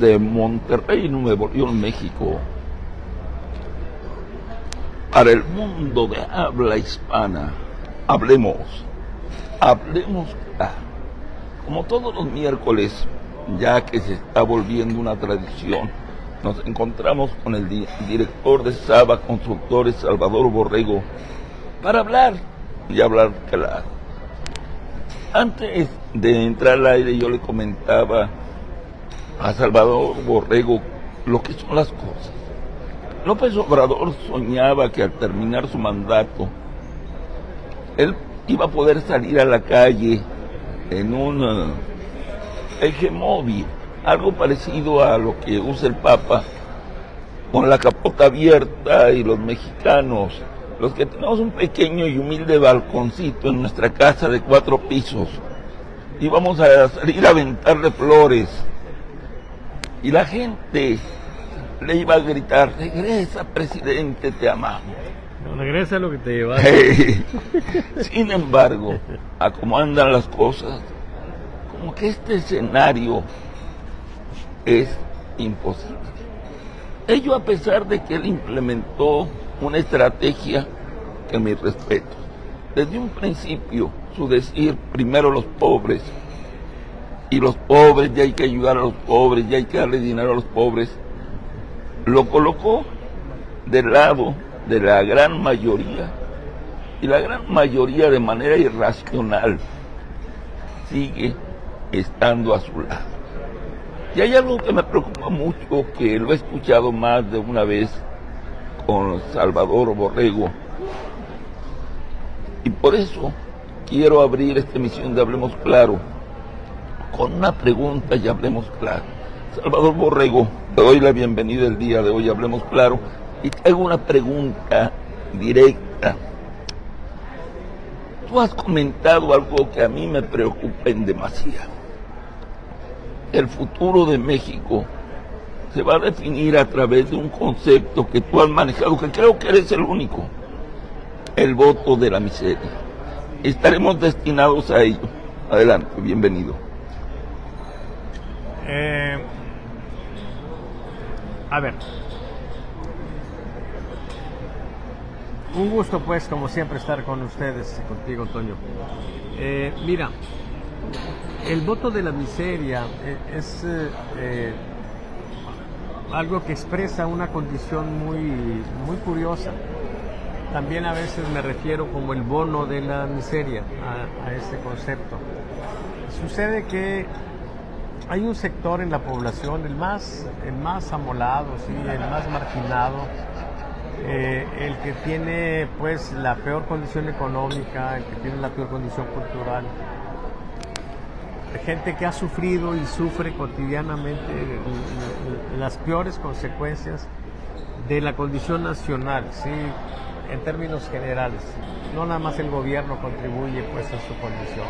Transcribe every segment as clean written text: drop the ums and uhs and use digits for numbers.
desde Monterrey, Nuevo León, México, para el mundo de habla hispana. Hablemos claro. Como todos los miércoles, ya que se está volviendo una tradición, nos encontramos con el director de Saba Consultores, Salvador Borrego, para hablar claro. Antes de entrar al aire, yo le comentaba a Salvador Borrego lo que son las cosas. López Obrador soñaba que al terminar su mandato, él iba a poder salir a la calle en un eje móvil, algo parecido a lo que usa el Papa, con la capota abierta, y los mexicanos, los que tenemos un pequeño y humilde balconcito en nuestra casa de 4 pisos, íbamos a salir a aventarle flores, y la gente le iba a gritar: regresa, presidente, te amamos. No, regresa lo que te llevaste. Sin embargo, a cómo andan las cosas, como que este escenario es imposible. Ello a pesar de que él implementó una estrategia que me respeto. Desde un principio, su decir: primero los pobres, y los pobres, ya hay que ayudar a los pobres, ya hay que darle dinero a los pobres, lo colocó del lado de la gran mayoría, y la gran mayoría, de manera irracional, sigue estando a su lado. Y hay algo que me preocupa mucho, que lo he escuchado más de una vez con Salvador Borrego, y por eso quiero abrir esta emisión de Hablemos Claro con una pregunta, y hablemos claro. Salvador Borrego, te doy la bienvenida el día de hoy, Hablemos Claro, y te hago una pregunta directa. Tú has comentado algo que a mí me preocupa en demasía. El futuro de México se va a definir a través de un concepto que tú has manejado, que creo que eres el único: el voto de la miseria. Estaremos destinados a ello. Adelante, bienvenido. A ver, un gusto pues como siempre estar con ustedes, contigo, Toño. Mira, el voto de la miseria es algo que expresa una condición muy curiosa. También a veces me refiero como el bono de la miseria a ese concepto. Sucede que hay un sector en la población, el más amolado, ¿sí? El más marginado, el que tiene pues la peor condición económica, el que tiene la peor condición cultural, gente que ha sufrido y sufre cotidianamente las peores consecuencias de la condición nacional, ¿sí? En términos generales, no nada más el gobierno contribuye pues a su condición.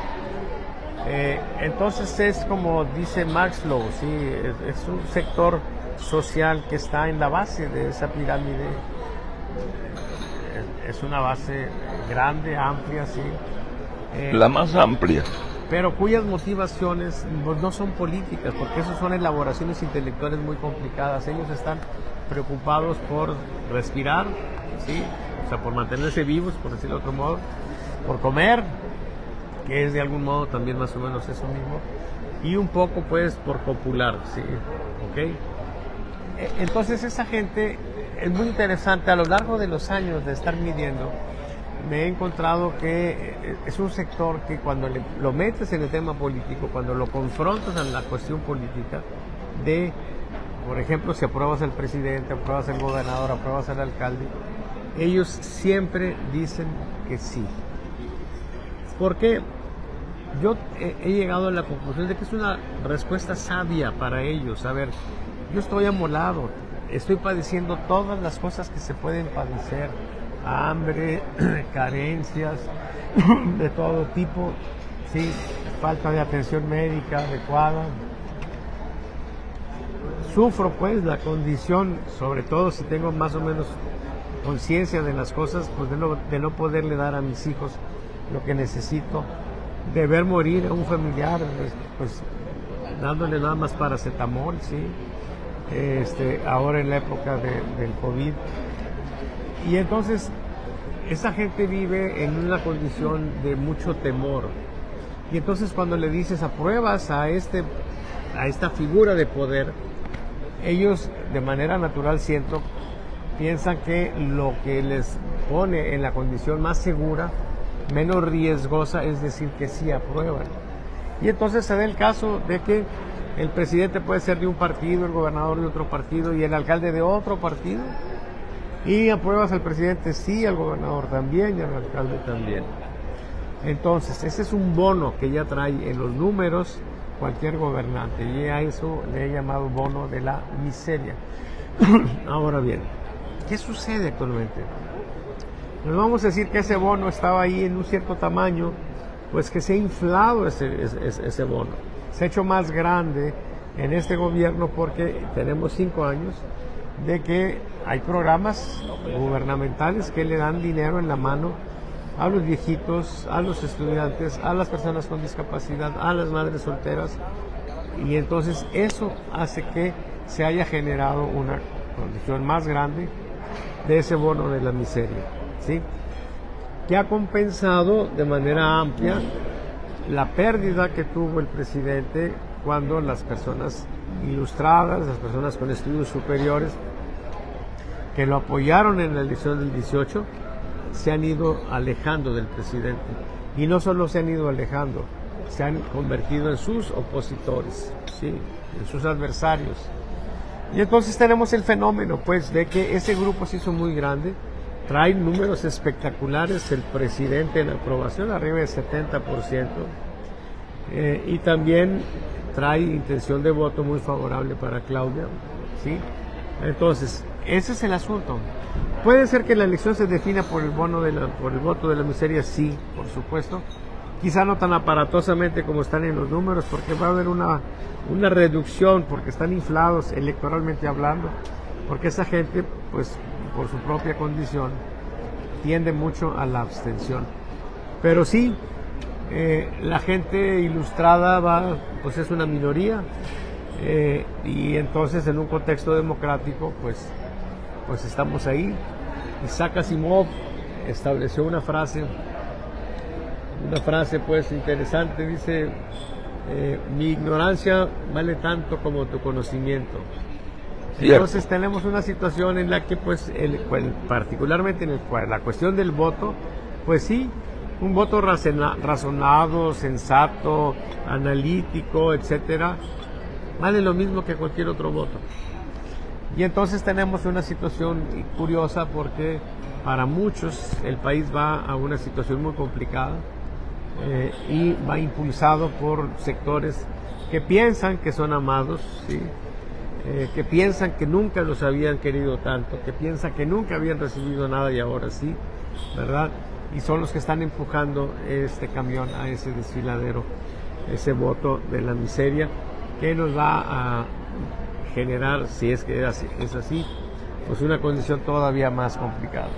Entonces es como dice Maslow, ¿sí? Es un sector social que está en la base de esa pirámide. Es una base grande, amplia, ¿sí? La más amplia. Pero cuyas motivaciones pues, no son políticas, porque eso son elaboraciones intelectuales muy complicadas. Ellos están preocupados por respirar, ¿sí? O sea, por mantenerse vivos, por decirlo de otro modo, por comer, que es de algún modo también más o menos eso mismo, y un poco pues por copular, ¿sí? ¿Ok? Entonces esa gente es muy interesante. A lo largo de los años de estar midiendo, me he encontrado que es un sector que cuando lo metes en el tema político, cuando lo confrontas en la cuestión política de, por ejemplo, si apruebas al presidente, apruebas al gobernador, apruebas al alcalde, ellos siempre dicen que sí. Porque yo he llegado a la conclusión de que es una respuesta sabia para ellos. A ver, yo estoy amolado, estoy padeciendo todas las cosas que se pueden padecer: hambre, carencias de todo tipo, ¿sí? Falta de atención médica adecuada. Sufro pues la condición, sobre todo si tengo más o menos conciencia de las cosas, pues de no poderle dar a mis hijos lo que necesito, de ver morir a un familiar, pues dándole nada más paracetamol, ¿sí? ahora en la época del COVID. Y entonces esa gente vive en una condición de mucho temor. Y entonces cuando le dices apruebas a esta figura de poder, ellos de manera natural piensan que lo que les pone en la condición más segura, menos riesgosa, es decir, que sí aprueban. Y entonces se da el caso de que el presidente puede ser de un partido, el gobernador de otro partido y el alcalde de otro partido. Y apruebas al presidente sí, al gobernador también y al alcalde también. Entonces, ese es un bono que ya trae en los números cualquier gobernante. Y a eso le he llamado bono de la miseria. Ahora bien, ¿qué sucede actualmente? Nos vamos a decir que ese bono estaba ahí en un cierto tamaño, pues que se ha inflado ese bono. Se ha hecho más grande en este gobierno porque tenemos 5 años de que hay programas gubernamentales que le dan dinero en la mano a los viejitos, a los estudiantes, a las personas con discapacidad, a las madres solteras, y entonces eso hace que se haya generado una condición más grande de ese bono de la miseria, ¿sí? Que ha compensado de manera amplia la pérdida que tuvo el presidente cuando las personas ilustradas, las personas con estudios superiores que lo apoyaron en la elección del 18, se han ido alejando del presidente. Y no solo se han ido alejando, se han convertido en sus opositores, ¿sí? En sus adversarios. Y entonces tenemos el fenómeno, pues, de que ese grupo se hizo muy grande, trae números espectaculares, el presidente en aprobación arriba del 70%, y también trae intención de voto muy favorable para Claudia, ¿sí? Entonces, ese es el asunto. Puede ser que la elección se defina por el voto de la miseria, sí, por supuesto. Quizá no tan aparatosamente como están en los números, porque va a haber una reducción, porque están inflados electoralmente hablando, porque esa gente, pues, por su propia condición, tiende mucho a la abstención. Pero sí, la gente ilustrada pues es una minoría, y entonces en un contexto democrático, pues estamos ahí. Isaac Asimov estableció una frase pues interesante, dice: mi ignorancia vale tanto como tu conocimiento. Entonces tenemos una situación en la que pues particularmente en la cuestión del voto, pues sí, un voto razonado, sensato, analítico, etcétera, vale lo mismo que cualquier otro voto. Y entonces tenemos una situación curiosa porque para muchos el país va a una situación muy complicada, y va impulsado por sectores que piensan que son amados, ¿sí? Que piensan que nunca los habían querido tanto, que piensan que nunca habían recibido nada y ahora sí, ¿verdad? Y son los que están empujando este camión a ese desfiladero, ese voto de la miseria, que nos va a generar, si es que es así, pues una condición todavía más complicada.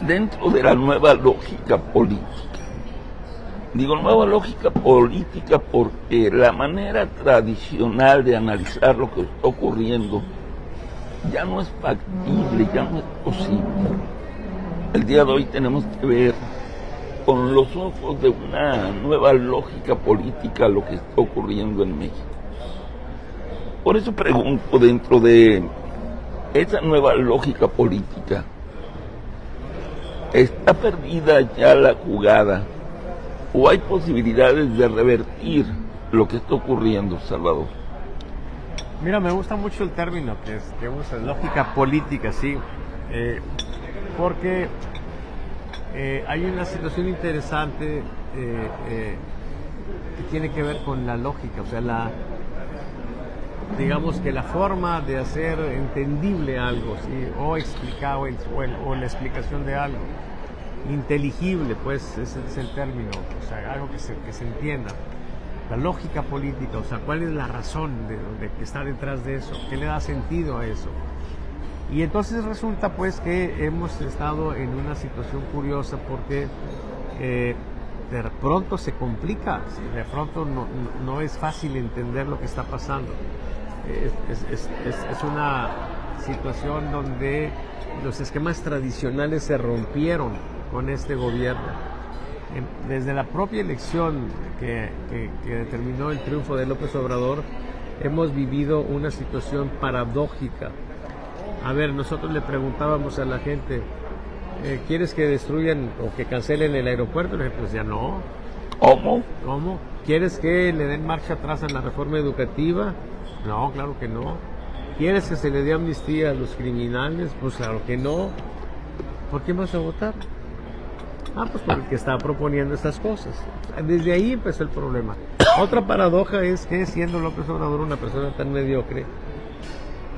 Dentro de la nueva lógica política, digo nueva lógica política porque la manera tradicional de analizar lo que está ocurriendo ya no es factible, ya no es posible. El día de hoy tenemos que ver con los ojos de una nueva lógica política lo que está ocurriendo en México. Por eso pregunto, dentro de esa nueva lógica política, ¿está perdida ya la jugada o hay posibilidades de revertir lo que está ocurriendo, Salvador? Mira, me gusta mucho el término que usa, lógica política, sí, porque hay una situación interesante que tiene que ver con la lógica, o sea, digamos que la forma de hacer entendible algo, ¿sí? O explicar, o la explicación de algo inteligible, pues ese es el término, o sea, algo que se entienda. La lógica política, o sea, cuál es la razón de que está detrás de eso, qué le da sentido a eso. Y entonces resulta pues que hemos estado en una situación curiosa porque de pronto se complica, de pronto no es fácil entender lo que está pasando. Es una situación donde los esquemas tradicionales se rompieron con este gobierno. Desde la propia elección que determinó el triunfo de López Obrador, hemos vivido una situación paradójica. A ver, nosotros le preguntábamos a la gente, ¿quieres que destruyan o que cancelen el aeropuerto? La gente decía, no. ¿Cómo? ¿Cómo? ¿Quieres que le den marcha atrás en la reforma educativa? No, claro que no. ¿Quieres que se le dé amnistía a los criminales? Pues claro que no. ¿Por qué vas a votar? Pues por el que está proponiendo estas cosas. Desde ahí empezó el problema. Otra paradoja es que, siendo López Obrador una persona tan mediocre,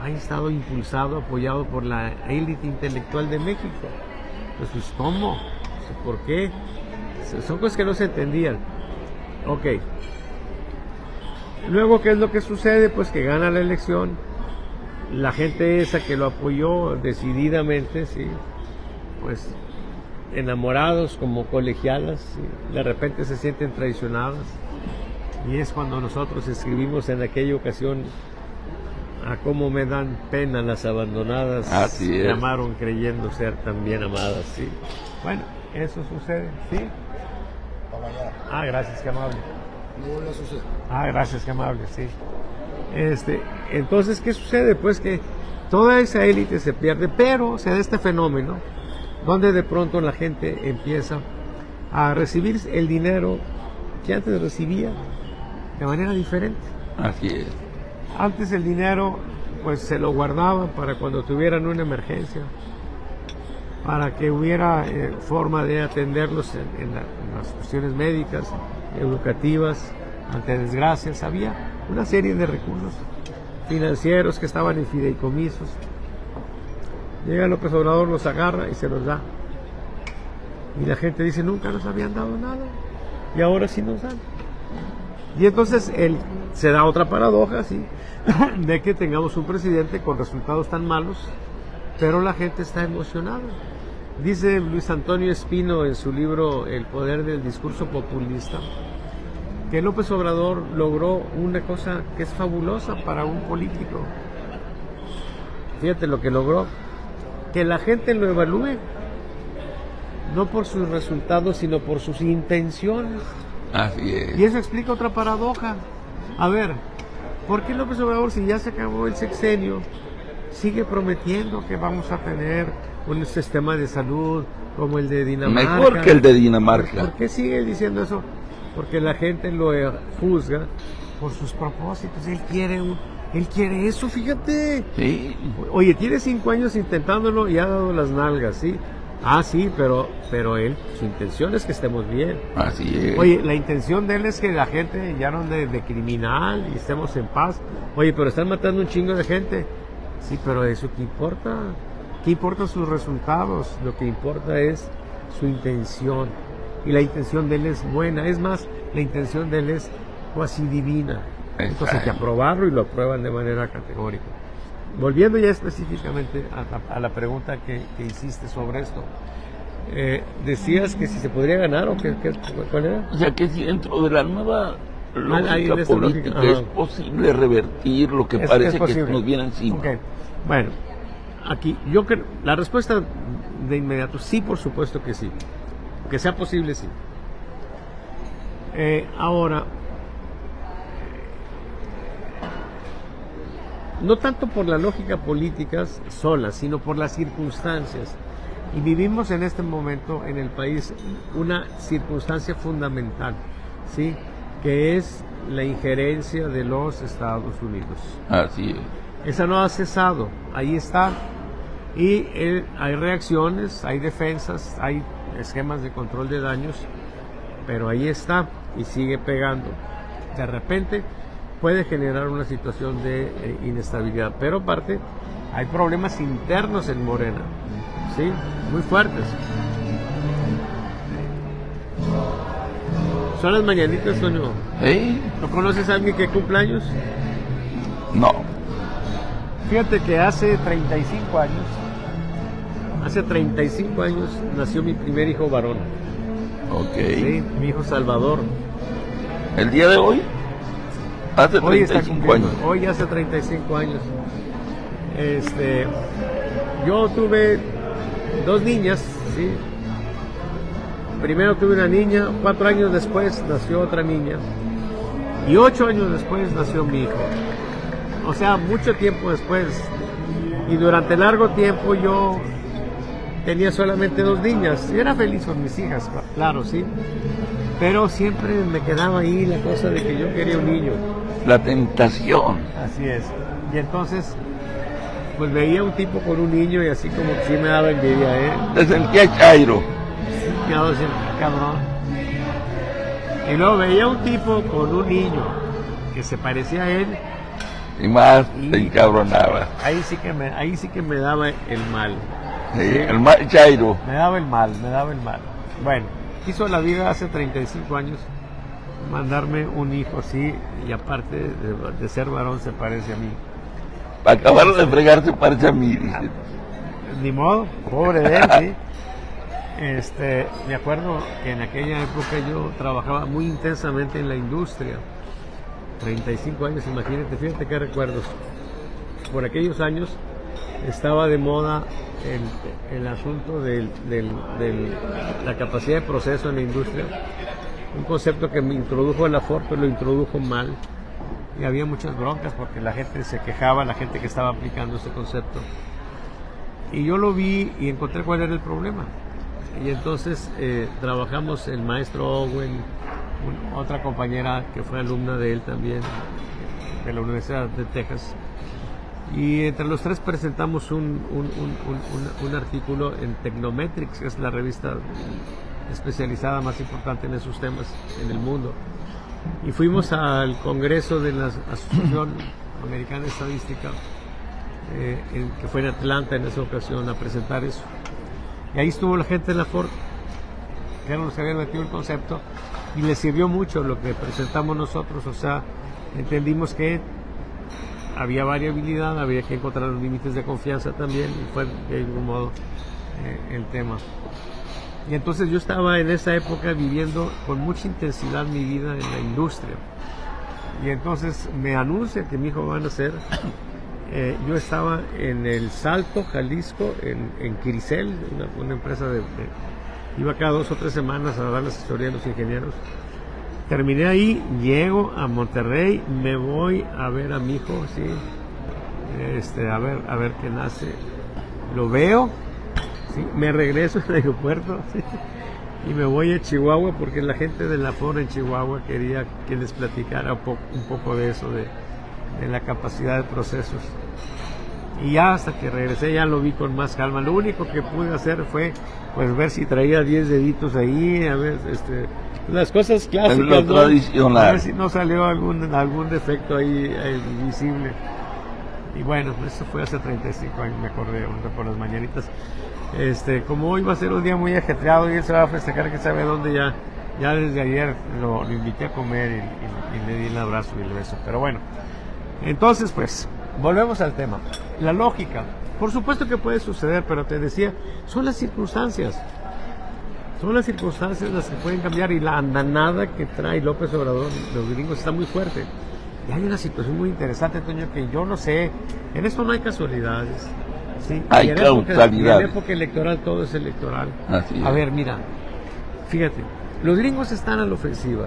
ha estado impulsado, apoyado por la élite intelectual de México. Pues, ¿cómo? ¿Por qué? Son cosas que no se entendían. Ok. Luego, ¿qué es lo que sucede? Pues que gana la elección. La gente esa que lo apoyó decididamente, sí, pues enamorados como colegialas, ¿sí? De repente se sienten traicionadas. Y es cuando nosotros escribimos en aquella ocasión, a cómo me dan pena las abandonadas, Así es. llamaron creyendo ser también amadas, sí. Bueno, eso sucede, ¿sí? Gracias, qué amable. No le sucede. Gracias, qué amable, sí. Entonces, ¿qué sucede? Pues que toda esa élite se pierde, pero se da este fenómeno donde de pronto la gente empieza a recibir el dinero que antes recibía de manera diferente. Así es. Antes el dinero pues se lo guardaban para cuando tuvieran una emergencia, para que hubiera forma de atenderlos en las cuestiones médicas, educativas, ante desgracias. Había una serie de recursos financieros que estaban en fideicomisos. Llega López Obrador, los agarra y se los da. Y la gente dice, nunca nos habían dado nada. Y ahora sí nos dan. Y entonces se da otra paradoja, ¿sí? De que tengamos un presidente con resultados tan malos, pero la gente está emocionada. Dice Luis Antonio Espino en su libro El poder del discurso populista, que López Obrador logró una cosa que es fabulosa para un político. Fíjate lo que logró, que la gente lo evalúe, no por sus resultados, sino por sus intenciones. Así es. Y eso explica otra paradoja. A ver, ¿por qué López Obrador, si ya se acabó el sexenio, sigue prometiendo que vamos a tener un sistema de salud como el de Dinamarca? Mejor que el de Dinamarca. ¿Por qué sigue diciendo eso? Porque la gente lo juzga por sus propósitos. Él quiere eso, fíjate. Sí. Oye, tiene 5 años intentándolo y ha dado las nalgas, ¿sí? Sí, pero él, su intención es que estemos bien. Así es. Oye, la intención de él es que la gente ya no ande de criminal y estemos en paz. Oye, pero están matando un chingo de gente. Sí, pero ¿eso qué importa? ¿Qué importan sus resultados? Lo que importa es su intención. Y la intención de él es buena. Es más, la intención de él es cuasi divina. Entonces hay que aprobarlo y lo aprueban de manera categórica. Volviendo ya específicamente a la pregunta que hiciste sobre esto, decías que si se podría ganar o ¿cuál era? O sea, que si dentro de la nueva lógica política lógica, es posible revertir lo que parece que nos viene encima. Okay. Bueno, aquí yo creo, la respuesta de inmediato, sí, por supuesto que sí. Que sea posible, sí. Ahora, no tanto por la lógica política sola, sino por las circunstancias. Y vivimos en este momento en el país una circunstancia fundamental, ¿sí? Que es la injerencia de los Estados Unidos. Así es. Esa no ha cesado, ahí está. Y hay reacciones, hay defensas, hay esquemas de control de daños, pero ahí está y sigue pegando. De repente puede generar una situación de inestabilidad, pero aparte hay problemas internos en Morena, ¿sí? Muy fuertes. ¿Son las mañanitas o no? ¿No conoces a alguien que cumple años? No. Fíjate que hace 35 años nació mi primer hijo varón. Ok. Sí, mi hijo Salvador. ¿El día de hoy? Hace Hoy está 35 años. Hoy hace 35 años. Yo tuve dos niñas, ¿sí? Primero tuve una niña, 4 años después nació otra niña y 8 años después nació mi hijo. O sea, mucho tiempo después. Y durante largo tiempo yo tenía solamente dos niñas. Y era feliz con mis hijas, claro, sí. Pero siempre me quedaba ahí la cosa de que yo quería un niño. La tentación. Así es. Y entonces, pues veía un tipo con un niño y así como que sí me daba envidia, ¿eh? Te sentía chairo. Sí, cabrón. Y luego veía un tipo con un niño que se parecía a él. Y más te encabronaba. Ahí sí que me daba el mal. Sí, el mal chairo. Me daba el mal. Bueno, quiso la vida hace 35 años mandarme un hijo así, y aparte de ser varón se parece a mí. Para acabar de fregar se parece a mí, dice. Ni modo, pobre de él, sí. Me acuerdo que en aquella época yo trabajaba muy intensamente en la industria. 35 años, imagínate, fíjate qué recuerdos. Por aquellos años estaba de moda el asunto de la capacidad de proceso en la industria, un concepto que me introdujo la Ford, pero lo introdujo mal, y había muchas broncas porque la gente se quejaba, la gente que estaba aplicando ese concepto, y yo lo vi y encontré cuál era el problema. Y entonces trabajamos el maestro Owen, otra compañera que fue alumna de él también, de la Universidad de Texas, y entre los tres presentamos un artículo en Technometrics, que es la revista especializada más importante en esos temas en el mundo, y fuimos al congreso de la Asociación Americana de Estadística, que fue en Atlanta en esa ocasión, a presentar eso, y ahí estuvo la gente de la Ford, que eran los que habían metido el concepto, y les sirvió mucho lo que presentamos nosotros. O sea, entendimos que había variabilidad, había que encontrar los límites de confianza también, y fue de algún modo el tema. Y entonces yo estaba en esa época viviendo con mucha intensidad mi vida en la industria, y entonces me anuncia que mi hijo va a nacer. Yo estaba en El Salto, Jalisco, en Quiricel, una empresa iba cada 2 o 3 semanas a dar la asesoría a los ingenieros. Terminé ahí, llego a Monterrey, me voy a ver a mi hijo, sí, a ver qué nace. Lo veo, sí, me regreso al aeropuerto, sí, y me voy a Chihuahua porque la gente de la Ford en Chihuahua quería que les platicara un poco de eso, de la capacidad de procesos. Y ya hasta que regresé ya lo vi con más calma. Lo único que pude hacer fue pues ver si traía 10 deditos ahí, a ver, las cosas clásicas, lo tradicional. A ver si no salió algún defecto ahí visible. Y bueno, eso fue hace 35 años, me acordé por las mañanitas. Como hoy va a ser un día muy ajetreado y él se va a festejar que sabe dónde, ya desde ayer lo invité a comer y le di el abrazo y el beso. Pero bueno, entonces pues volvemos al tema. La lógica, por supuesto que puede suceder, pero te decía, son las circunstancias las que pueden cambiar, y la andanada que trae López Obrador, los gringos, está muy fuerte. Y hay una situación muy interesante, Toño, que yo no sé, en esto no hay casualidades, ¿sí? Hay causalidades. Y en época electoral todo es electoral. Así es. A ver, mira, fíjate, los gringos están a la ofensiva.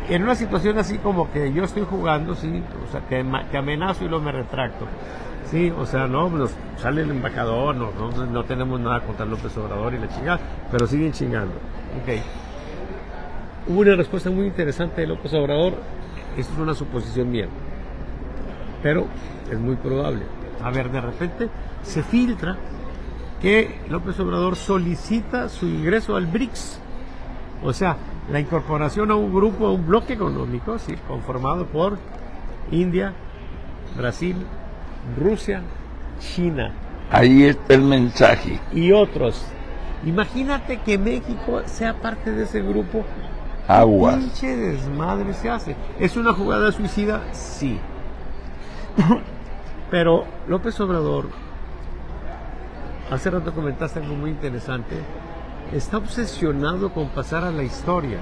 En una situación así como que yo estoy jugando, sí, o sea, que amenazo y luego me retracto, sí, o sea, no, nos sale el embajador, no tenemos nada contra López Obrador y la chingada, pero siguen chingando, ok. Hubo una respuesta muy interesante de López Obrador, esto es una suposición mía, pero es muy probable. A ver, de repente se filtra que López Obrador solicita su ingreso al BRICS, o sea, la incorporación a un grupo, a un bloque económico, sí, conformado por India, Brasil, Rusia, China. Ahí está el mensaje. Y otros. Imagínate que México sea parte de ese grupo. Aguas. Pinche desmadre se hace. ¿Es una jugada suicida? Sí. Pero López Obrador, hace rato comentaste algo muy interesante. está obsesionado con pasar a la historia.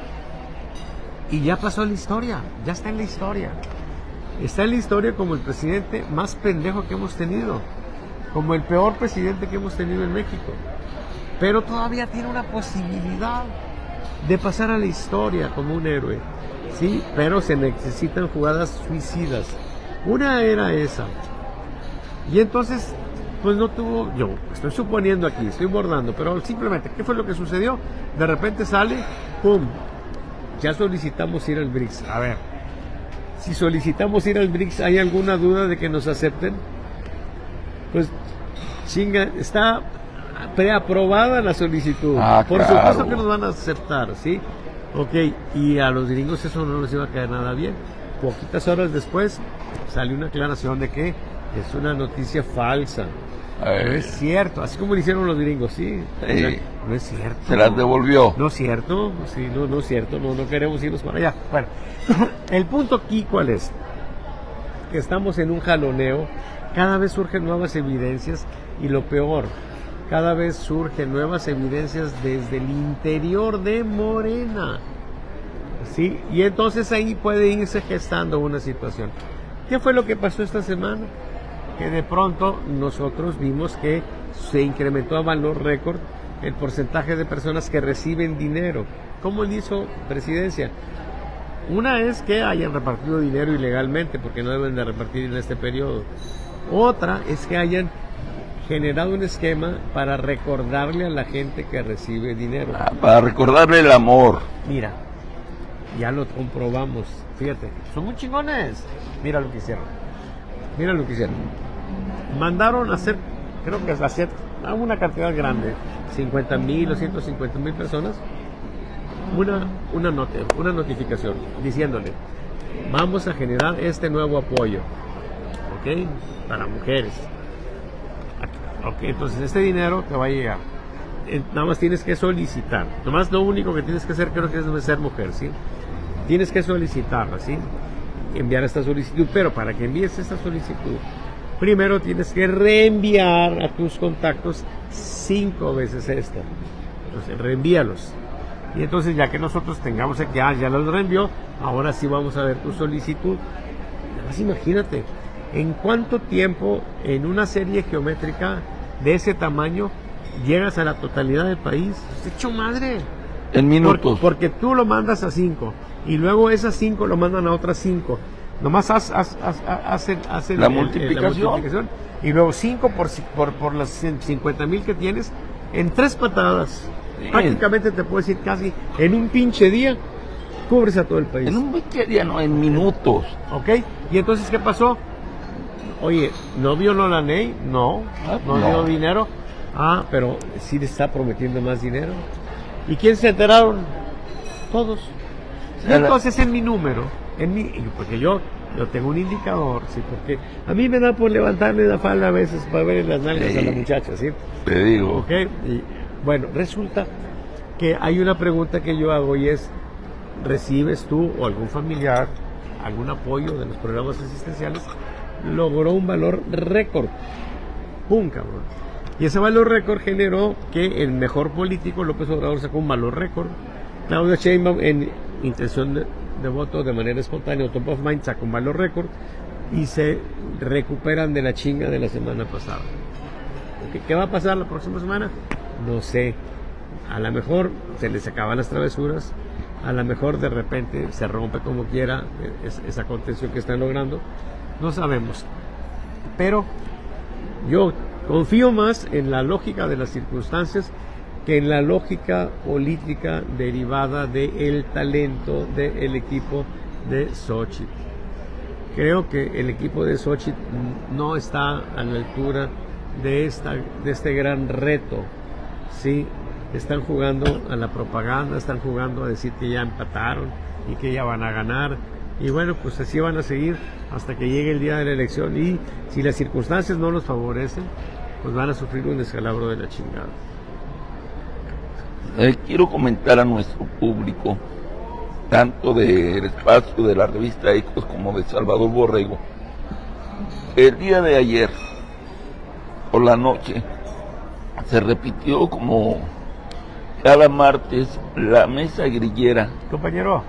Y ya pasó a la historia, ya está en la historia. Está en la historia como el presidente más pendejo que hemos tenido, como el peor presidente que hemos tenido en México. Pero todavía tiene una posibilidad de pasar a la historia como un héroe, ¿sí? Pero se necesitan jugadas suicidas. Una era esa. Y entonces, pues no tuvo, yo estoy suponiendo aquí, estoy bordando, pero simplemente, ¿qué fue lo que sucedió? De repente sale, ¡pum! Ya solicitamos ir al BRICS. A ver, si solicitamos ir al BRICS, ¿hay alguna duda de que nos acepten? Pues, chinga, está preaprobada la solicitud. Por claro. supuesto que nos van a aceptar, ¿sí? Ok, y a los gringos eso no les iba a caer nada bien. Poquitas horas después salió una aclaración de que es una noticia falsa. No es cierto, así como lo hicieron los gringos, ¿sí? O sea, no es cierto. Se las devolvió. No es cierto, sí, no es cierto, no queremos irnos para allá. Bueno, el punto aquí, ¿cuál es? Que estamos en un jaloneo, cada vez surgen nuevas evidencias y lo peor, cada vez surgen nuevas evidencias desde el interior de Morena, ¿sí? Y entonces ahí puede irse gestando una situación. ¿Qué fue lo que pasó esta semana? Que de pronto nosotros vimos que se incrementó a valor récord el porcentaje de personas que reciben dinero. ¿Cómo le hizo Presidencia? Una es que hayan repartido dinero ilegalmente, porque no deben de repartir en este periodo. Otra es que hayan generado un esquema para recordarle a la gente que recibe dinero. Para recordarle el amor. Mira, ya lo comprobamos. Fíjate, son muy chingones. Mira lo que hicieron. Mira lo que hicieron. Mandaron a hacer, creo que hacer a una cantidad grande, 50,000 o 150,000 personas, una notificación diciéndole: vamos a generar este nuevo apoyo, ¿ok? Para mujeres. Ok, entonces este dinero te va a llegar. Nada más tienes que solicitar. Nomás lo único que tienes que hacer, creo que es ser mujer, ¿sí? Tienes que solicitarla, ¿sí? Enviar esta solicitud, pero para que envíes esta solicitud, primero tienes que reenviar a tus contactos 5 veces esta. Entonces, reenvíalos. Y entonces, ya que nosotros tengamos aquí, ya los reenvió, ahora sí vamos a ver tu solicitud. Nada más imagínate, ¿en cuánto tiempo en una serie geométrica de ese tamaño llegas a la totalidad del país? ¡Es hecho madre! En minutos. Porque tú lo mandas a 5 y luego esas 5 lo mandan a otras 5. Nomás hacen la multiplicación. Y luego 5 por las 50,000 que tienes en 3 patadas. Sí. Prácticamente te puedo decir casi en un pinche día cubres a todo el país. En un pinche día, no, en minutos. ¿Ok? Y entonces, ¿qué pasó? Oye, ¿no violó la ley? No dio dinero. Pero sí le está prometiendo más dinero. ¿Y quién se enteraron? Todos. Y entonces en mi número, porque yo tengo un indicador, ¿sí? Porque a mí me da por levantarle la falda a veces para ver las nalgas a la muchacha, ¿sí? Te digo. ¿Ok? Y bueno, resulta que hay una pregunta que yo hago y es: ¿recibes tú o algún familiar algún apoyo de los programas asistenciales? Logró un valor récord. ¡Pum, cabrón! Y ese valor récord generó que el mejor político, López Obrador, sacó un valor récord. Claudia Sheinbaum, en intención de voto de manera espontánea, top of mind, sacó un valor récord y se recuperan de la chinga de la semana pasada. ¿Qué va a pasar la próxima semana? No sé. A lo mejor se les acaban las travesuras, a lo mejor de repente se rompe como quiera esa contención que están logrando. No sabemos. Pero yo confío más en la lógica de las circunstancias que en la lógica política derivada del talento del equipo de Xochitl. Creo que el equipo de Xochitl no está a la altura de este gran reto. Sí, están jugando a la propaganda, están jugando a decir que ya empataron y que ya van a ganar. Y bueno, pues así van a seguir hasta que llegue el día de la elección. Y si las circunstancias no los favorecen, pues van a sufrir un descalabro de la chingada. Quiero comentar a nuestro público, tanto del espacio de la revista Ecos como de Salvador Borrego, el día de ayer por la noche se repitió como cada martes la mesa grillera. Compañero,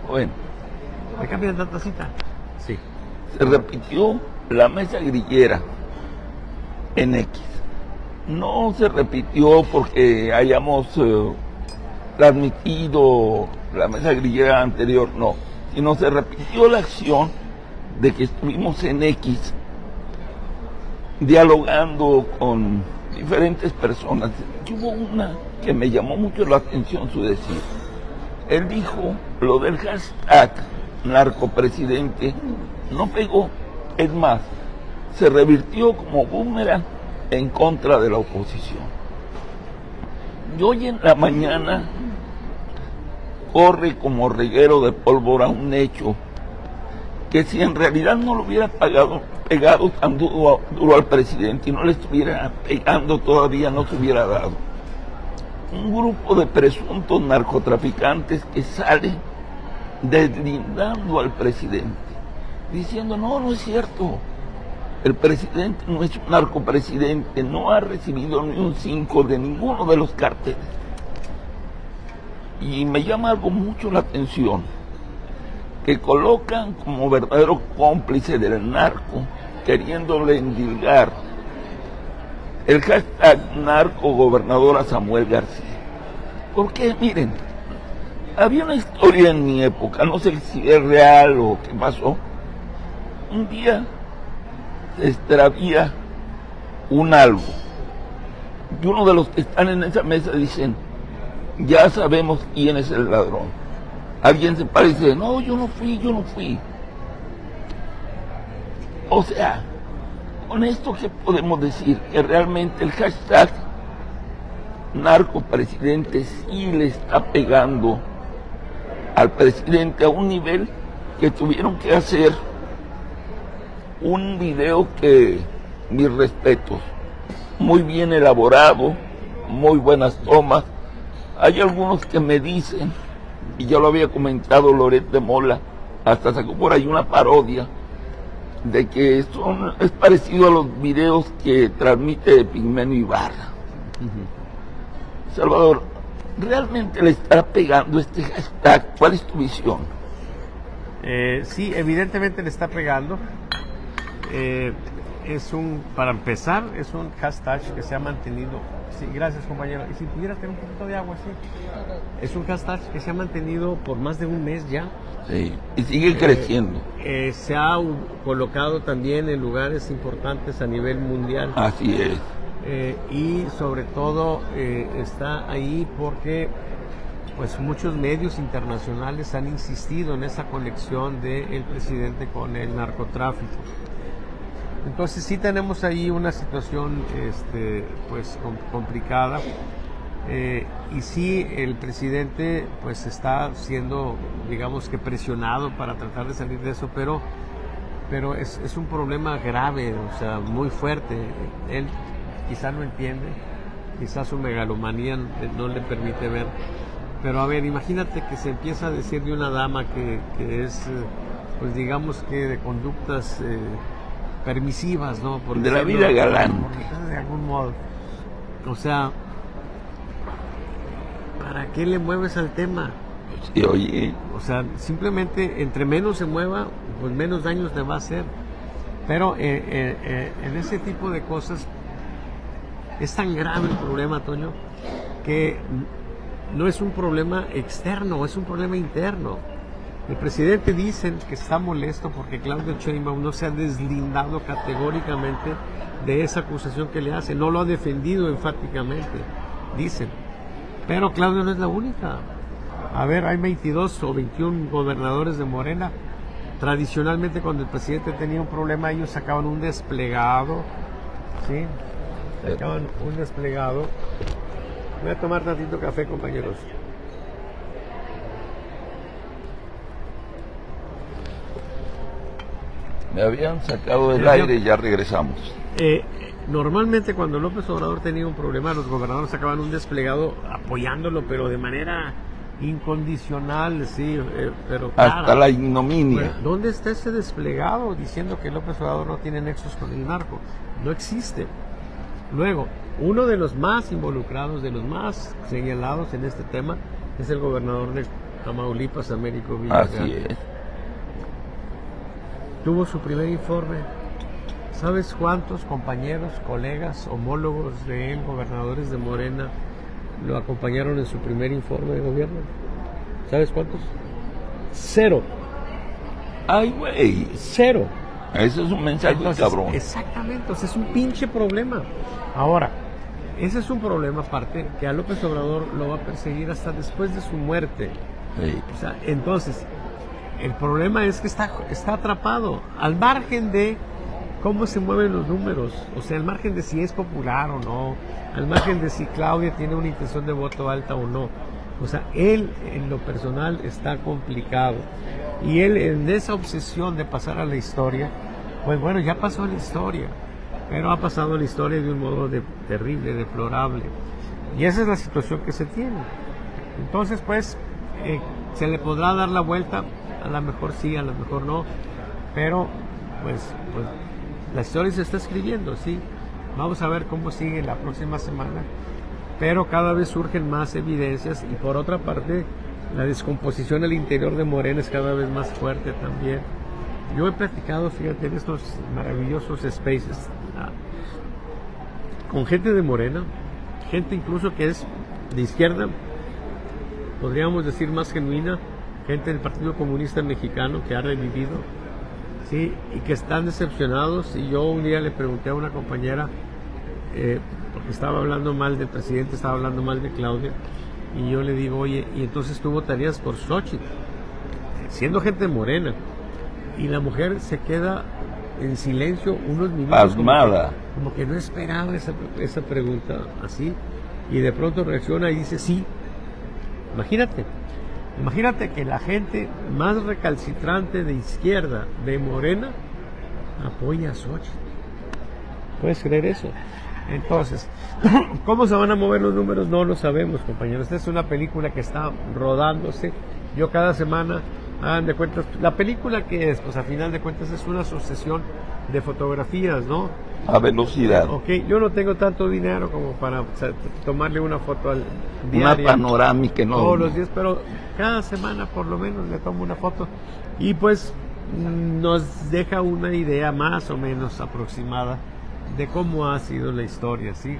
Bueno, ¿me cambian tanta cita? Sí. se repitió la mesa grillera en X. No se repitió porque hayamos transmitido la mesa grillera anterior, no, sino se repitió la acción de que estuvimos en X dialogando con diferentes personas. Y hubo una que me llamó mucho la atención su decir. Él dijo lo del hashtag narcopresidente, no pegó, es más, se revirtió como boomerang en contra de la oposición. Y hoy en la mañana corre como reguero de pólvora un hecho que si en realidad no lo hubiera pegado tan duro al presidente y no le estuviera pegando todavía, no se hubiera dado. Un grupo de presuntos narcotraficantes que sale deslindando al presidente, diciendo no es cierto, el presidente no es un narcopresidente, no ha recibido ni un 5 de ninguno de los cárteles. Y me llama algo mucho la atención, que colocan como verdadero cómplice del narco, queriéndole endilgar el hashtag narco gobernador a Samuel García. Porque miren, había una historia en mi época, no sé si es real o qué pasó. Un día se extravía un algo y uno de los que están en esa mesa dicen, ya sabemos quién es el ladrón. Alguien se para y dice, no, yo no fui. O sea, con esto ¿qué podemos decir? Que realmente el hashtag narcopresidente sí le está pegando al presidente a un nivel que tuvieron que hacer un video que, mis respetos, muy bien elaborado, muy buenas tomas. Hay algunos que me dicen, y ya lo había comentado Loret de Mola, hasta sacó por ahí una parodia, de que es parecido a los videos que transmite Pigmenio Ibarra. Salvador, ¿realmente le está pegando este hashtag? ¿Cuál es tu visión? Sí, evidentemente le está pegando. Para empezar, es un hashtag que se ha mantenido. Sí, gracias compañero. Y si pudiera tener un poquito de agua, sí. Es un hashtag que se ha mantenido por más de un mes ya. Sí, y sigue creciendo. Se ha colocado también en lugares importantes a nivel mundial. Así es. Y sobre todo está ahí porque pues muchos medios internacionales han insistido en esa conexión del presidente con el narcotráfico. Entonces sí tenemos ahí una situación pues complicada, y sí el presidente pues está siendo, digamos que presionado para tratar de salir de eso, pero es un problema grave, o sea, muy fuerte. Él quizá no entiende, quizás su megalomanía no le permite ver, pero a ver, imagínate que se empieza a decir de una dama que es pues digamos que de conductas permisivas, ¿no? Por de la vida galante. De algún modo. O sea, ¿para qué le mueves al tema? Sí, oye. O sea, simplemente entre menos se mueva, pues menos daños le va a hacer. Pero en ese tipo de cosas es tan grave el problema, Toño, que no es un problema externo, es un problema interno. El presidente dice que está molesto porque Claudio Sheinbaum no se ha deslindado categóricamente de esa acusación que le hace, no lo ha defendido enfáticamente, dicen. Pero Claudio no es la única. A ver, hay 22 o 21 gobernadores de Morena. Tradicionalmente cuando el presidente tenía un problema ellos sacaban un desplegado, ¿sí? Sacaban un desplegado. Voy a tomar tantito café, compañeros. Me habían sacado del aire y ya regresamos. Normalmente cuando López Obrador tenía un problema, los gobernadores sacaban un desplegado apoyándolo, pero de manera incondicional, sí, pero clara. Hasta la ignominia. Bueno, ¿dónde está ese desplegado diciendo que López Obrador no tiene nexos con el narco? No existe. Luego, Uno de los más involucrados, de los más señalados en este tema, es el gobernador de Tamaulipas, Américo Villarreal. Así es. Tuvo su primer informe. ¿Sabes cuántos compañeros, colegas, homólogos de él, gobernadores de Morena, lo acompañaron en su primer informe de gobierno? ¿Sabes cuántos? 0. Ay, güey. 0. Ese es un mensaje cabrón. Exactamente, entonces es un pinche problema. Ahora, ese es un problema aparte que a López Obrador lo va a perseguir hasta después de su muerte. Sí. O sea, entonces, el problema es que está atrapado, al margen de cómo se mueven los números, o sea, al margen de si es popular o no, al margen de si Claudia tiene una intención de voto alta o no. O sea, él en lo personal está complicado. Y él en esa obsesión de pasar a la historia, pues bueno, ya pasó a la historia, pero ha pasado a la historia de un modo terrible, deplorable. Y esa es la situación que se tiene. Entonces, pues, se le podrá dar la vuelta, a lo mejor sí, a lo mejor no, pero pues la historia se está escribiendo, sí. Vamos a ver cómo sigue la próxima semana, pero cada vez surgen más evidencias y por otra parte la descomposición al interior de Morena es cada vez más fuerte también. Yo he platicado, fíjate, en estos maravillosos spaces con gente de Morena, gente incluso que es de izquierda, podríamos decir más genuina, gente del Partido Comunista Mexicano que ha revivido, sí, y que están decepcionados. Y yo un día le pregunté a una compañera, porque estaba hablando mal del presidente, estaba hablando mal de Claudia, y yo le digo, oye, y entonces tú votarías por Xochitl, siendo gente morena, y la mujer se queda en silencio unos minutos, pasmada, como que no esperaba esa pregunta así, y de pronto reacciona y dice sí. Imagínate que la gente más recalcitrante de izquierda, de Morena, apoya a Xochitl. ¿Puedes creer eso? Entonces, ¿cómo se van a mover los números? No lo sabemos, compañeros. Esta es una película que está rodándose. Yo cada semana, hagan de cuentas, la película que es, pues a final de cuentas es una sucesión de fotografías, ¿no? a velocidad. Ok, yo no tengo tanto dinero como para tomarle una foto al Una diario. panorámica enorme. Todos los días, pero cada semana por lo menos le tomo una foto y pues nos deja una idea más o menos aproximada de cómo ha sido la historia, ¿sí?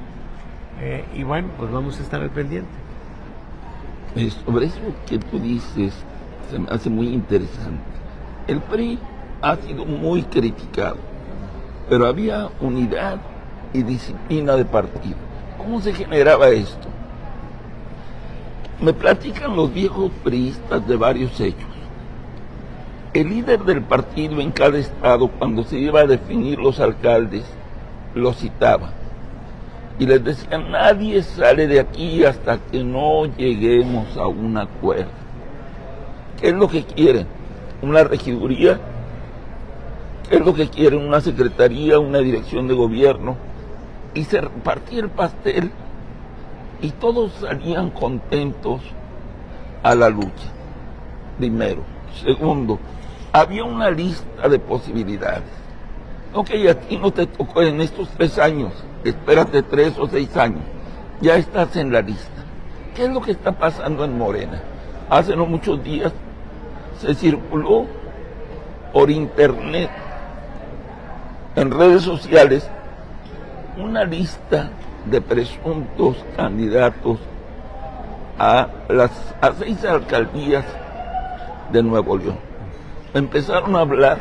Y bueno, pues vamos a estar al pendiente. Sobre eso que tú dices, se me hace muy interesante. El PRI ha sido muy criticado, pero había unidad y disciplina de partido. ¿Cómo se generaba esto? Me platican los viejos priistas de varios hechos. El líder del partido en cada estado, cuando se iba a definir los alcaldes, los citaba y les decía: nadie sale de aquí hasta que no lleguemos a un acuerdo. ¿Qué es lo que quieren? ¿Una regiduría? ¿Qué es lo que quieren? ¿Una secretaría? ¿Una dirección de gobierno? Y se repartía el pastel y todos salían contentos a la lucha. Primero. Segundo, había una lista de posibilidades. Ok, a ti no te tocó en estos 3 años, espérate 3 o 6 años, ya estás en la lista. ¿Qué es lo que está pasando en Morena? Hace no muchos días se circuló por internet, en redes sociales, una lista de presuntos candidatos a 6 alcaldías de Nuevo León. Empezaron a hablar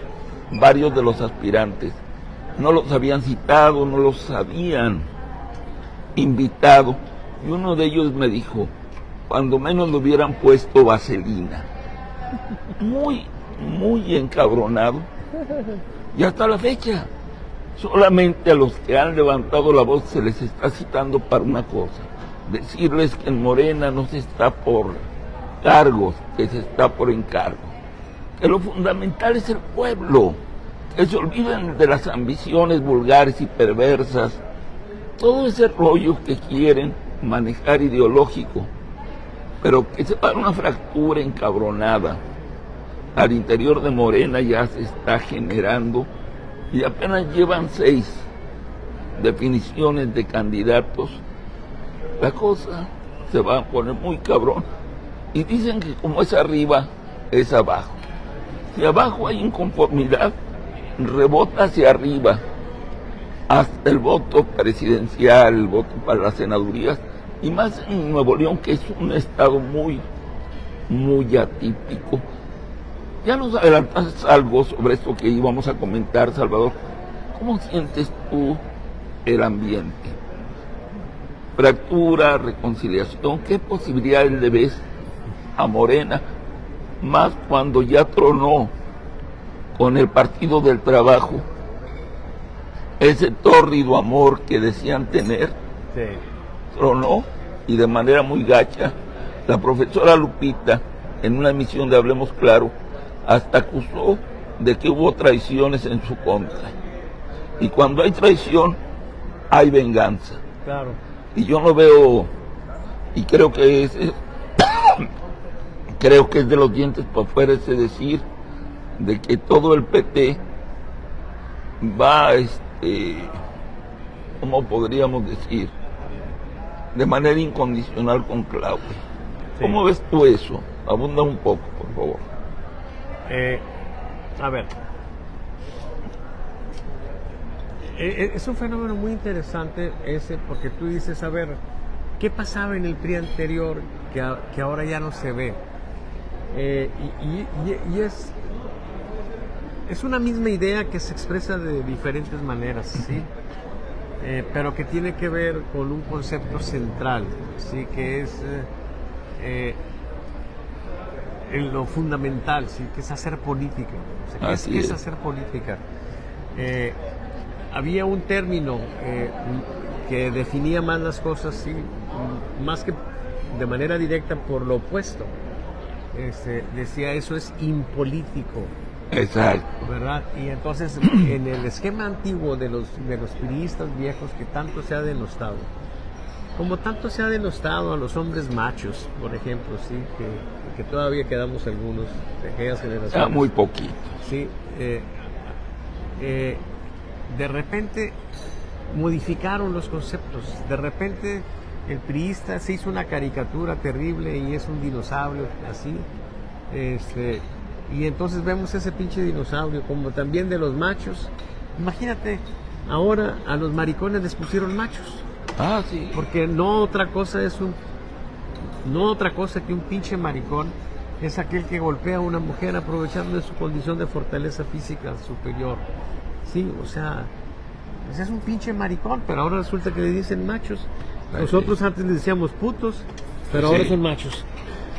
varios de los aspirantes. No los habían citado, no los habían invitado. Y uno de ellos me dijo: cuando menos le hubieran puesto vaselina. Muy, muy encabronado. Y hasta la fecha, solamente a los que han levantado la voz se les está citando para una cosa: decirles que en Morena no se está por cargos, que se está por encargo. Que lo fundamental es el pueblo, que se olviden de las ambiciones vulgares y perversas, todo ese rollo que quieren manejar ideológico, pero que se va a dar una fractura encabronada. Al interior de Morena ya se está generando y apenas llevan 6. definiciones de candidatos, la cosa se va a poner muy cabrón. Y dicen que como es arriba, es abajo. Si abajo hay inconformidad, rebota hacia arriba, hasta el voto presidencial, el voto para las senadurías, y más en Nuevo León, que es un estado muy atípico. Ya nos adelantaste algo sobre esto que íbamos a comentar, Salvador. ¿Cómo sientes tú el ambiente? Fractura, reconciliación, ¿qué posibilidades le ves a Morena? Más cuando ya tronó con el Partido del Trabajo ese tórrido amor que decían tener, Sí. tronó, y de manera muy gacha. La profesora Lupita, en una emisión de Hablemos Claro, hasta acusó de que hubo traiciones en su contra. Y cuando hay traición, hay venganza. Claro. Y yo no veo, y creo que es creo que es de los dientes para afuera ese decir de que todo el PT va, ¿cómo podríamos decir? De manera incondicional con Claudia. Sí. ¿Cómo ves tú eso? Abunda un poco, por favor. A ver, es un fenómeno muy interesante ese, porque tú dices, a ver, ¿qué pasaba en el PRI anterior que ahora ya no se ve? Y es una misma idea que se expresa de diferentes maneras, ¿sí? Pero que tiene que ver con un concepto central, ¿sí? Que es lo fundamental, ¿sí? Que es hacer política. O sea, ¿qué es hacer política? Había un término que definía más las cosas, ¿sí? Más que de manera directa por lo opuesto. Decía, eso es impolítico. Exacto. ¿Verdad? Y entonces, en el esquema antiguo de los priistas viejos, que tanto se ha denostado, como tanto se ha denostado a los hombres machos, por ejemplo, sí, que todavía quedamos algunos de aquellas generaciones. Ya muy poquito. Sí, de repente modificaron los conceptos. De repente el priista se hizo una caricatura terrible y es un dinosaurio, así. Y entonces vemos ese pinche dinosaurio, como también de los machos. Imagínate, ahora a los maricones les pusieron machos. Ah, sí. Porque no otra cosa que un pinche maricón es aquel que golpea a una mujer aprovechando de su condición de fortaleza física superior. Sí, o sea, pues es un pinche maricón, pero ahora resulta que le dicen machos. Nosotros antes les decíamos putos, pero ahora son machos.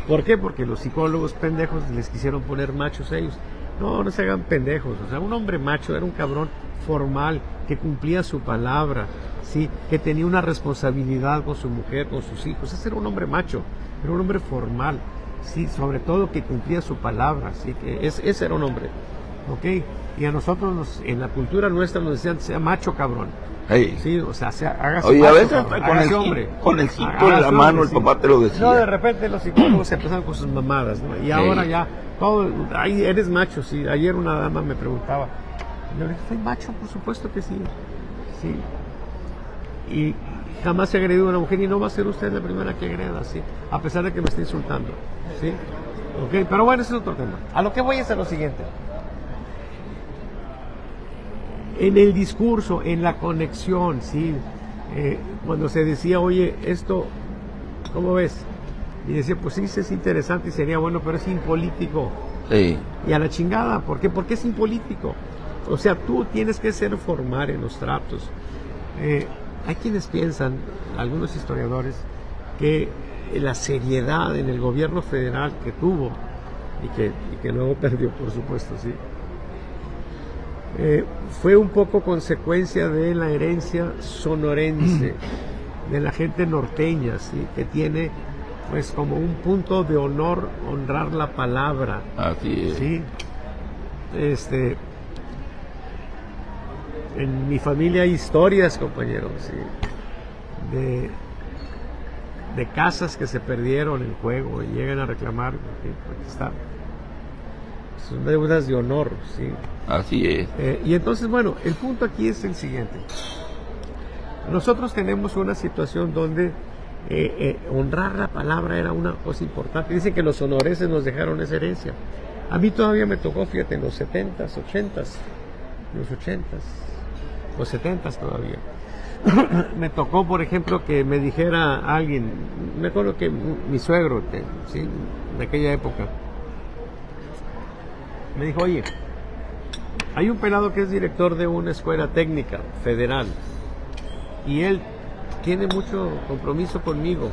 ¿Por qué? Porque los psicólogos pendejos les quisieron poner machos a ellos. No se hagan pendejos. O sea, un hombre macho era un cabrón formal, que cumplía su palabra, ¿sí? Que tenía una responsabilidad con su mujer, con sus hijos. Ese era un hombre macho, era un hombre formal, ¿sí? Sobre todo que cumplía su palabra, ¿sí? Ese era un hombre, ¿ok? Y a nosotros, en la cultura nuestra, nos decían, sea macho, cabrón. Hey. Sí, o sea, hágase Oye, macho, a veces cabrón, con el cinto en la mano el papá te lo decía. No, de repente los psicólogos se empezaron con sus mamadas, ¿no? Y ahora ya, todo, ay, eres macho, sí. Ayer una dama me preguntaba, yo le dije, soy macho, por supuesto que sí. Sí. Y jamás he agredido a una mujer y no va a ser usted la primera que agreda, ¿sí? A pesar de que me esté insultando, ¿sí? Ok, pero bueno, ese es otro tema. A lo que voy es a lo siguiente. En el discurso, en la conexión, ¿sí? Cuando se decía, oye, esto, ¿cómo ves? Y decía, pues sí, es interesante y sería bueno, pero es impolítico. Sí. Y a la chingada, ¿por qué? Porque es impolítico. O sea, tú tienes que ser formal en los tratos. Hay quienes piensan, algunos historiadores, que la seriedad en el gobierno federal que tuvo y que luego perdió, por supuesto, sí, fue un poco consecuencia de la herencia sonorense, de la gente norteña, ¿sí? Que tiene pues como un punto de honor honrar la palabra. Así es. ¿Sí? En mi familia hay historias, compañeros, ¿sí? de casas que se perdieron en juego y llegan a reclamar, porque están, son deudas de honor, ¿sí? Así es. Y entonces, bueno, el punto aquí es el siguiente. Nosotros tenemos una situación donde honrar la palabra era una cosa importante. Dicen que los sonorenses nos dejaron esa herencia. A mí todavía me tocó, fíjate, en los 70s, 80s, los 70s todavía. Me tocó, por ejemplo, que me dijera alguien, me acuerdo que mi suegro, ¿sí?, de aquella época, me dijo, oye, hay un pelado que es director de una escuela técnica federal y él tiene mucho compromiso conmigo,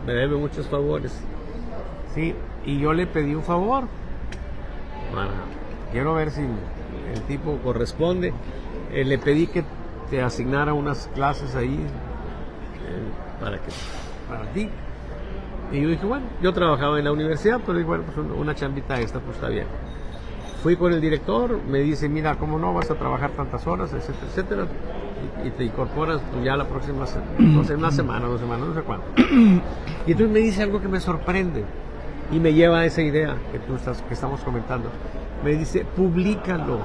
me debe muchos favores, ¿sí? Y yo le pedí un favor, quiero ver si el tipo corresponde. Le pedí que te asignara unas clases ahí para ti. Y yo dije, bueno, yo trabajaba en la universidad, pero dije, bueno, pues una chambita esta, pues está bien. Fui con el director, me dice, mira, ¿cómo no vas a trabajar tantas horas, etcétera, etcétera? Y te incorporas pues, ya la próxima, no sé, una semana, 2 semanas, no sé cuánto. Y entonces me dice algo que me sorprende y me lleva a esa idea que estamos comentando. Me dice, públicalo.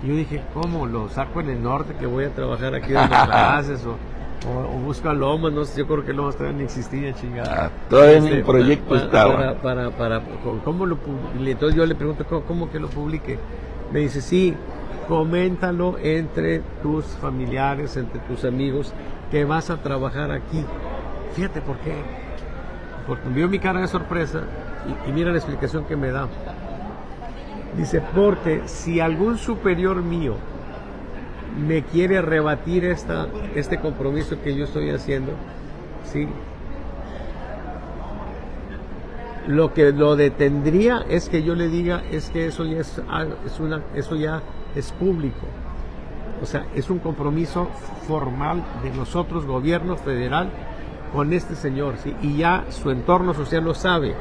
Y yo dije, ¿cómo? ¿Lo saco en el norte que voy a trabajar aquí dando clases? O busco a Lomas, no sé, yo creo que Lomas todavía no existía, chingada. Todavía en el proyecto estaba. ¿Cómo lo publique? Entonces yo le pregunto, ¿cómo que lo publique? Me dice, sí, coméntalo entre tus familiares, entre tus amigos, que vas a trabajar aquí. Fíjate por qué. Porque vio mi cara de sorpresa y mira la explicación que me da. Dice, porque si algún superior mío me quiere rebatir este compromiso que yo estoy haciendo, ¿sí?, lo que lo detendría es que yo le diga es que eso ya eso ya es público. O sea, es un compromiso formal de nosotros, gobierno federal, con este señor, ¿sí? Y ya su entorno social lo sabe.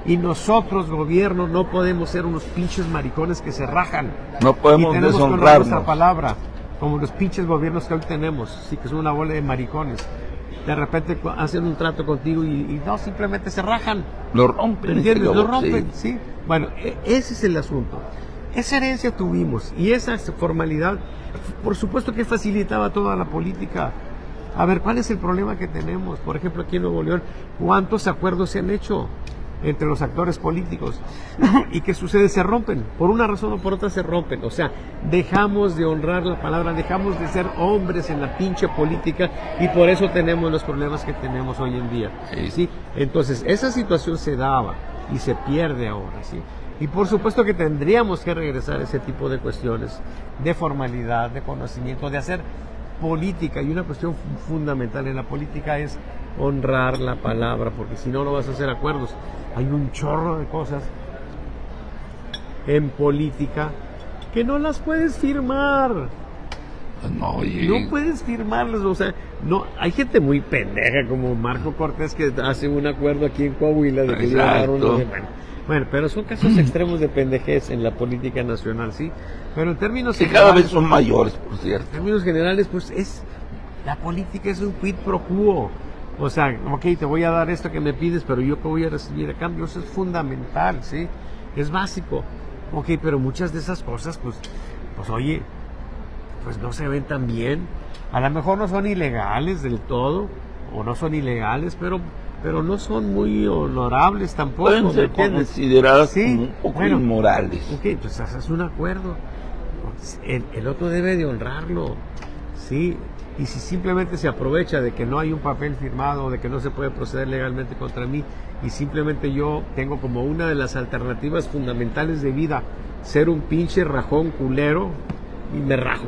Y nosotros, gobierno, no podemos ser unos pinches maricones que se rajan. No podemos y tenemos que honrar deshonrarnos. nuestra palabra, como los pinches gobiernos que hoy tenemos, sí, que son una bola de maricones. De repente hacen un trato contigo y no, simplemente se rajan. Lo rompen. ¿Entiendes? Lo rompen, sí. ¿sí? Bueno, ese es el asunto. Esa herencia tuvimos y esa formalidad, por supuesto que facilitaba toda la política. A ver, ¿cuál es el problema que tenemos? Por ejemplo, aquí en Nuevo León, ¿cuántos acuerdos se han hecho entre los actores políticos? ¿Y qué sucede? Se rompen. Por una razón o por otra se rompen. O sea, dejamos de honrar la palabra, dejamos de ser hombres en la pinche política y por eso tenemos los problemas que tenemos hoy en día. ¿Sí? Entonces, esa situación se daba y se pierde ahora, ¿sí? Y por supuesto que tendríamos que regresar a ese tipo de cuestiones de formalidad, de conocimiento, de hacer política. Y una cuestión fundamental en la política es honrar la palabra, porque si no, no vas a hacer acuerdos. Hay un chorro de cosas en política que no las puedes firmar. No puedes firmarlas, o sea, no, hay gente muy pendeja como Marco Cortés que hace un acuerdo aquí en Coahuila de que le iba a dar unos. Bueno, pero son casos extremos de pendejez en la política nacional, ¿sí? Pero en términos generales, cada vez son mayores, por cierto. En términos generales, pues la política es un quid pro quo. O sea, ok, te voy a dar esto que me pides, pero yo qué voy a recibir a cambio. Eso es fundamental, ¿sí? Es básico. Ok, pero muchas de esas cosas, pues oye, pues no se ven tan bien. A lo mejor no son ilegales del todo, o no son ilegales, pero no son muy honorables tampoco. Pueden ser consideradas como un poco inmorales. Ok, pues haces un acuerdo. El otro debe de honrarlo, ¿sí? Y si simplemente se aprovecha de que no hay un papel firmado, de que no se puede proceder legalmente contra mí, y simplemente yo tengo como una de las alternativas fundamentales de vida ser un pinche rajón culero, y me rajo.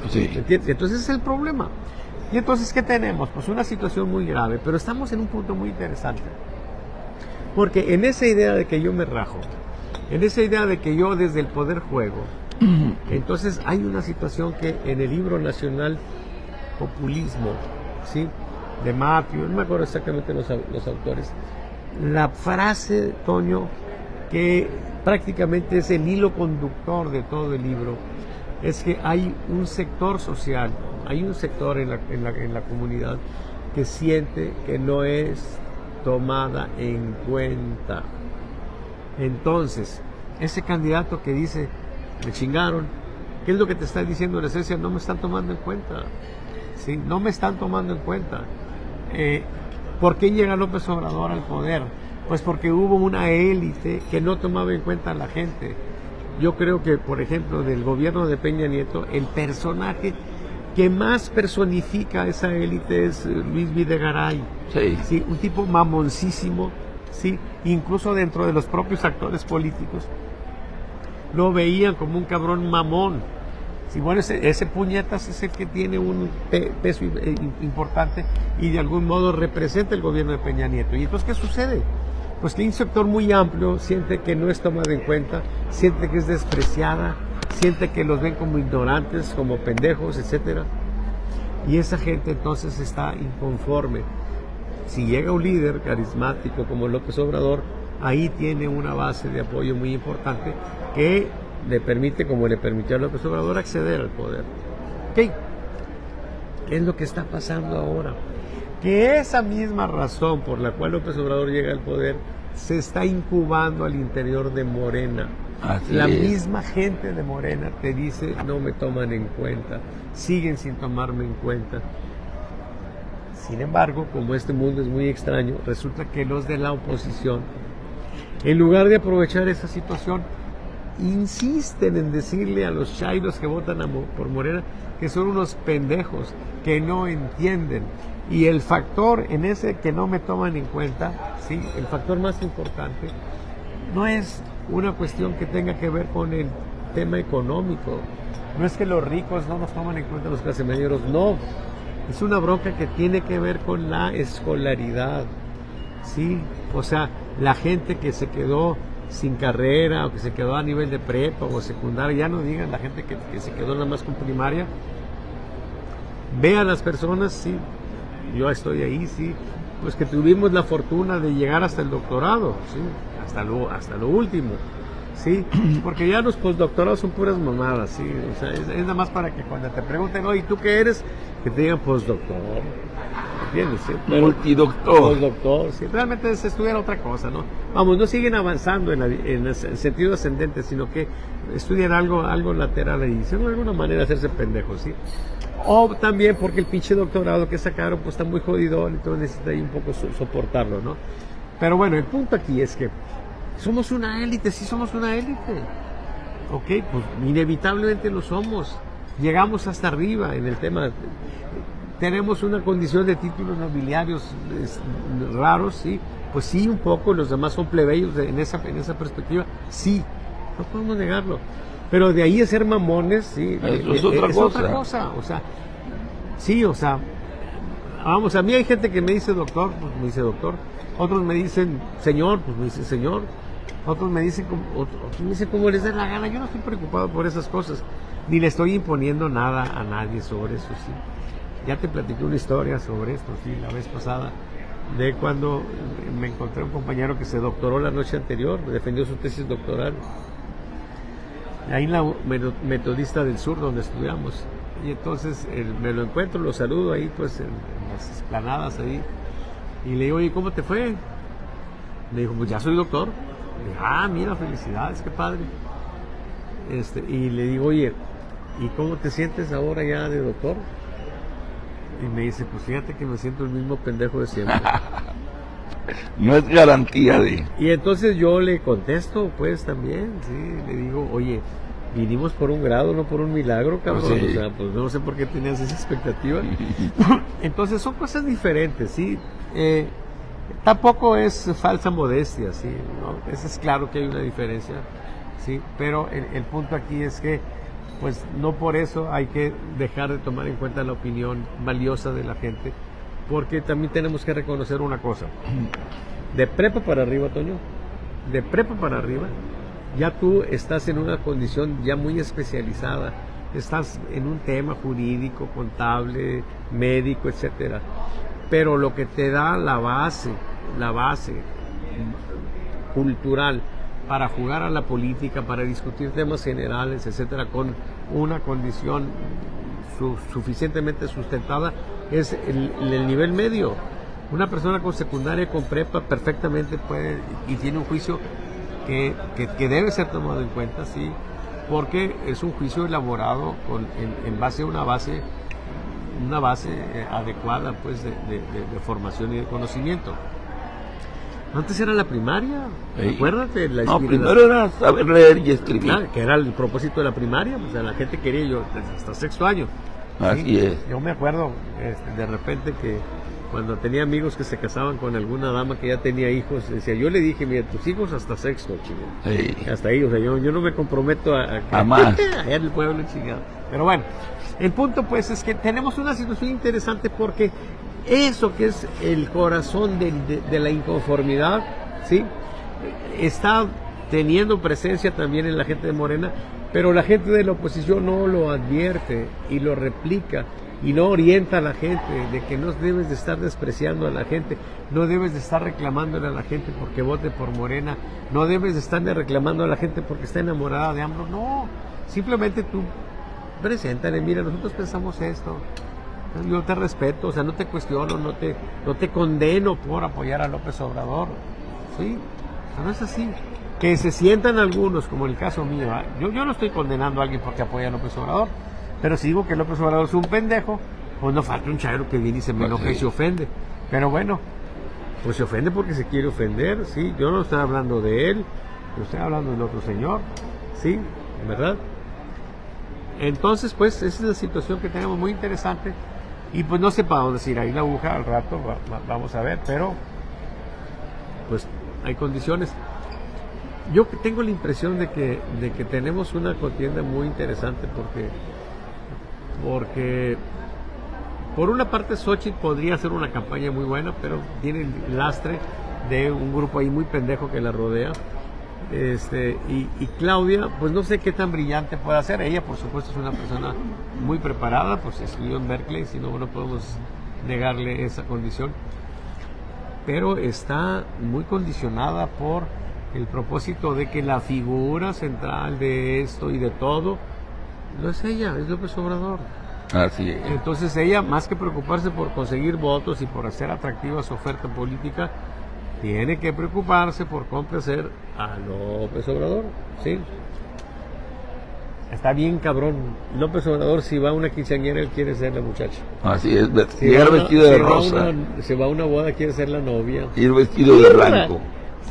Sí. ¿Entiendes? Entonces ese es el problema. Y entonces, ¿qué tenemos? Pues una situación muy grave, pero estamos en un punto muy interesante. Porque en esa idea de que yo me rajo, en esa idea de que yo desde el poder juego, entonces hay una situación que en el libro nacional Populismo, ¿sí?, de Matthew, no me acuerdo exactamente los autores, la frase, Toño, que prácticamente es el hilo conductor de todo el libro, es que hay un sector social, hay un sector en la comunidad que siente que no es tomada en cuenta. Entonces, ese candidato que dice, me chingaron, ¿Qué es lo que te está diciendo en esencia? No me están tomando en cuenta. ¿Sí? No me están tomando en cuenta. ¿Por qué llega López Obrador al poder? Pues porque hubo una élite que no tomaba en cuenta a la gente. Yo creo que, por ejemplo, del gobierno de Peña Nieto, el personaje que más personifica a esa élite es Luis Videgaray. Sí. ¿Sí? Un tipo mamoncísimo, ¿sí? Incluso dentro de los propios actores políticos lo veían como un cabrón mamón. Sí, bueno, ese puñetas es el que tiene un peso importante y de algún modo representa el gobierno de Peña Nieto. ¿Y entonces qué sucede? Pues que un sector muy amplio siente que no es tomado en cuenta, siente que es despreciada, siente que los ven como ignorantes, como pendejos, etcétera. Y esa gente entonces está inconforme. Si llega un líder carismático como López Obrador, ahí tiene una base de apoyo muy importante que le permite, como le permitió a López Obrador, acceder al poder. ¿Ok? ¿Qué es lo que está pasando ahora? Que esa misma razón por la cual López Obrador llega al poder se está incubando al interior de Morena. La misma gente de Morena te dice, no me toman en cuenta, siguen sin tomarme en cuenta. Sin embargo, como este mundo es muy extraño, resulta que los de la oposición, en lugar de aprovechar esa situación, insisten en decirle a los chairos que votan por Morena que son unos pendejos, que no entienden. Y el factor en ese que no me toman en cuenta, ¿sí? El factor más importante, no es una cuestión que tenga que ver con el tema económico. No es que los ricos no nos toman en cuenta los clasemedieros, no. Es una bronca que tiene que ver con la escolaridad, ¿sí? O sea, la gente que se quedó sin carrera o que se quedó a nivel de prepa o secundaria, ya no digan la gente que se quedó nada más con primaria. Ve a las personas, sí, yo estoy ahí, sí, pues que tuvimos la fortuna de llegar hasta el doctorado, sí, hasta lo último, sí, porque ya los postdoctorados son puras mamadas, sí, o sea, es nada más para que cuando te pregunten, oye, ¿tú qué eres? Que te digan postdoctor, ¿entiendes? ¿Sí? Multidoctor. Postdoctor, sí, realmente se estudia otra cosa, ¿no? Vamos, no siguen avanzando en el sentido ascendente, sino que estudian algo lateral ahí, de alguna manera hacerse pendejos, ¿sí? O también porque el pinche doctorado que sacaron pues está muy jodidón, entonces necesita ahí un poco soportarlo, ¿no? Pero bueno, el punto aquí es que somos una élite, sí somos una élite. Ok, pues inevitablemente lo somos. Llegamos hasta arriba en el tema. Tenemos una condición de títulos nobiliarios raros, sí. Pues sí, un poco, los demás son plebeyos en esa perspectiva, sí. No podemos negarlo. Pero de ahí a ser mamones, sí, es otra cosa. O sea, sí, o sea, vamos, a mí hay gente que me dice doctor, pues me dice doctor. Otros me dicen señor, pues me dice señor. Otros me dicen como les dé la gana. Yo no estoy preocupado por esas cosas, ni le estoy imponiendo nada a nadie sobre eso, sí. Ya te platiqué una historia sobre esto, sí, la vez pasada, de cuando me encontré un compañero que se doctoró la noche anterior, defendió su tesis doctoral ahí en la Metodista del Sur, donde estudiamos. Y entonces me lo encuentro, lo saludo ahí pues en las esplanadas ahí, y le digo, oye, ¿cómo te fue? Me dijo, pues ya soy doctor. Le dije, ah, mira, felicidades, qué padre. Y le digo, oye, ¿y cómo te sientes ahora ya de doctor? Y me dice, pues fíjate que me siento el mismo pendejo de siempre. No es garantía de... Y entonces yo le contesto, pues también, sí, le digo, oye, vinimos por un grado, no por un milagro, cabrón. Sí. O sea, pues no sé por qué tenías esa expectativa. Entonces son cosas diferentes, sí. Tampoco es falsa modestia, sí, ¿no? Eso es claro que hay una diferencia, sí. Pero el punto aquí es que, pues no por eso hay que dejar de tomar en cuenta la opinión valiosa de la gente. Porque también tenemos que reconocer una cosa. De prepa para arriba, Toño, de prepa para arriba, ya tú estás en una condición ya muy especializada. Estás en un tema jurídico, contable, médico, etcétera. Pero lo que te da la base cultural para jugar a la política, para discutir temas generales, etcétera, con una condición suficientemente sustentada, es el nivel medio. Una persona con secundaria, con prepa, perfectamente puede y tiene un juicio que debe ser tomado en cuenta, sí, porque es un juicio elaborado en base a una base adecuada, pues, de formación y de conocimiento. Antes era la primaria, acuérdate. No, primero era saber leer y escribir. Claro, que era el propósito de la primaria, o sea, la gente quería, yo hasta sexto año. Así ¿sí? es. Yo me acuerdo de repente que cuando tenía amigos que se casaban con alguna dama que ya tenía hijos, decía, yo le dije, mira, tus hijos hasta sexto, chico. Sí. Hasta ahí, o sea, yo no me comprometo a Jamás. allá en el pueblo, chingado. Pero bueno, el punto pues es que tenemos una situación interesante porque eso que es el corazón de la inconformidad, ¿sí? Está teniendo presencia también en la gente de Morena, pero la gente de la oposición no lo advierte y lo replica y no orienta a la gente de que no debes de estar despreciando a la gente, no debes de estar reclamándole a la gente porque vote por Morena, no debes de estarle reclamando a la gente porque está enamorada de AMLO, no, simplemente tú preséntale, mira, nosotros pensamos esto, yo te respeto, o sea, no te cuestiono, no te condeno por apoyar a López Obrador, ¿sí? O sea, no es así. Que se sientan algunos, como el caso mío, ¿eh? Yo no estoy condenando a alguien porque apoya a López Obrador, pero si digo que López Obrador es un pendejo, pues no falta un chairo que viene y se me enoja y se ofende. Pero bueno, pues se ofende porque se quiere ofender, ¿sí? Yo no estoy hablando de él, yo estoy hablando del otro señor, ¿sí? ¿Verdad? Entonces, pues, esa es la situación que tenemos muy interesante. Y pues no sé para dónde se irá ahí la aguja al rato, vamos a ver, pero pues hay condiciones. Yo tengo la impresión de que tenemos una contienda muy interesante porque por una parte Xochitl podría hacer una campaña muy buena, pero tiene el lastre de un grupo ahí muy pendejo que la rodea. Y Claudia, pues no sé qué tan brillante puede ser. Ella, por supuesto, es una persona muy preparada, pues estudió en Berkeley, si no podemos negarle esa condición. Pero está muy condicionada por el propósito de que la figura central de esto y de todo no es ella, es López Obrador. Así es. Entonces ella, más que preocuparse por conseguir votos y por hacer atractiva su oferta política, tiene que preocuparse por complacer a López Obrador, ¿sí? Está bien cabrón. López Obrador, si va a una quinceañera, él quiere ser la muchacha. Así es, llegar vestido de rosa. Se va a una boda, quiere ser la novia. Ir vestido de blanco.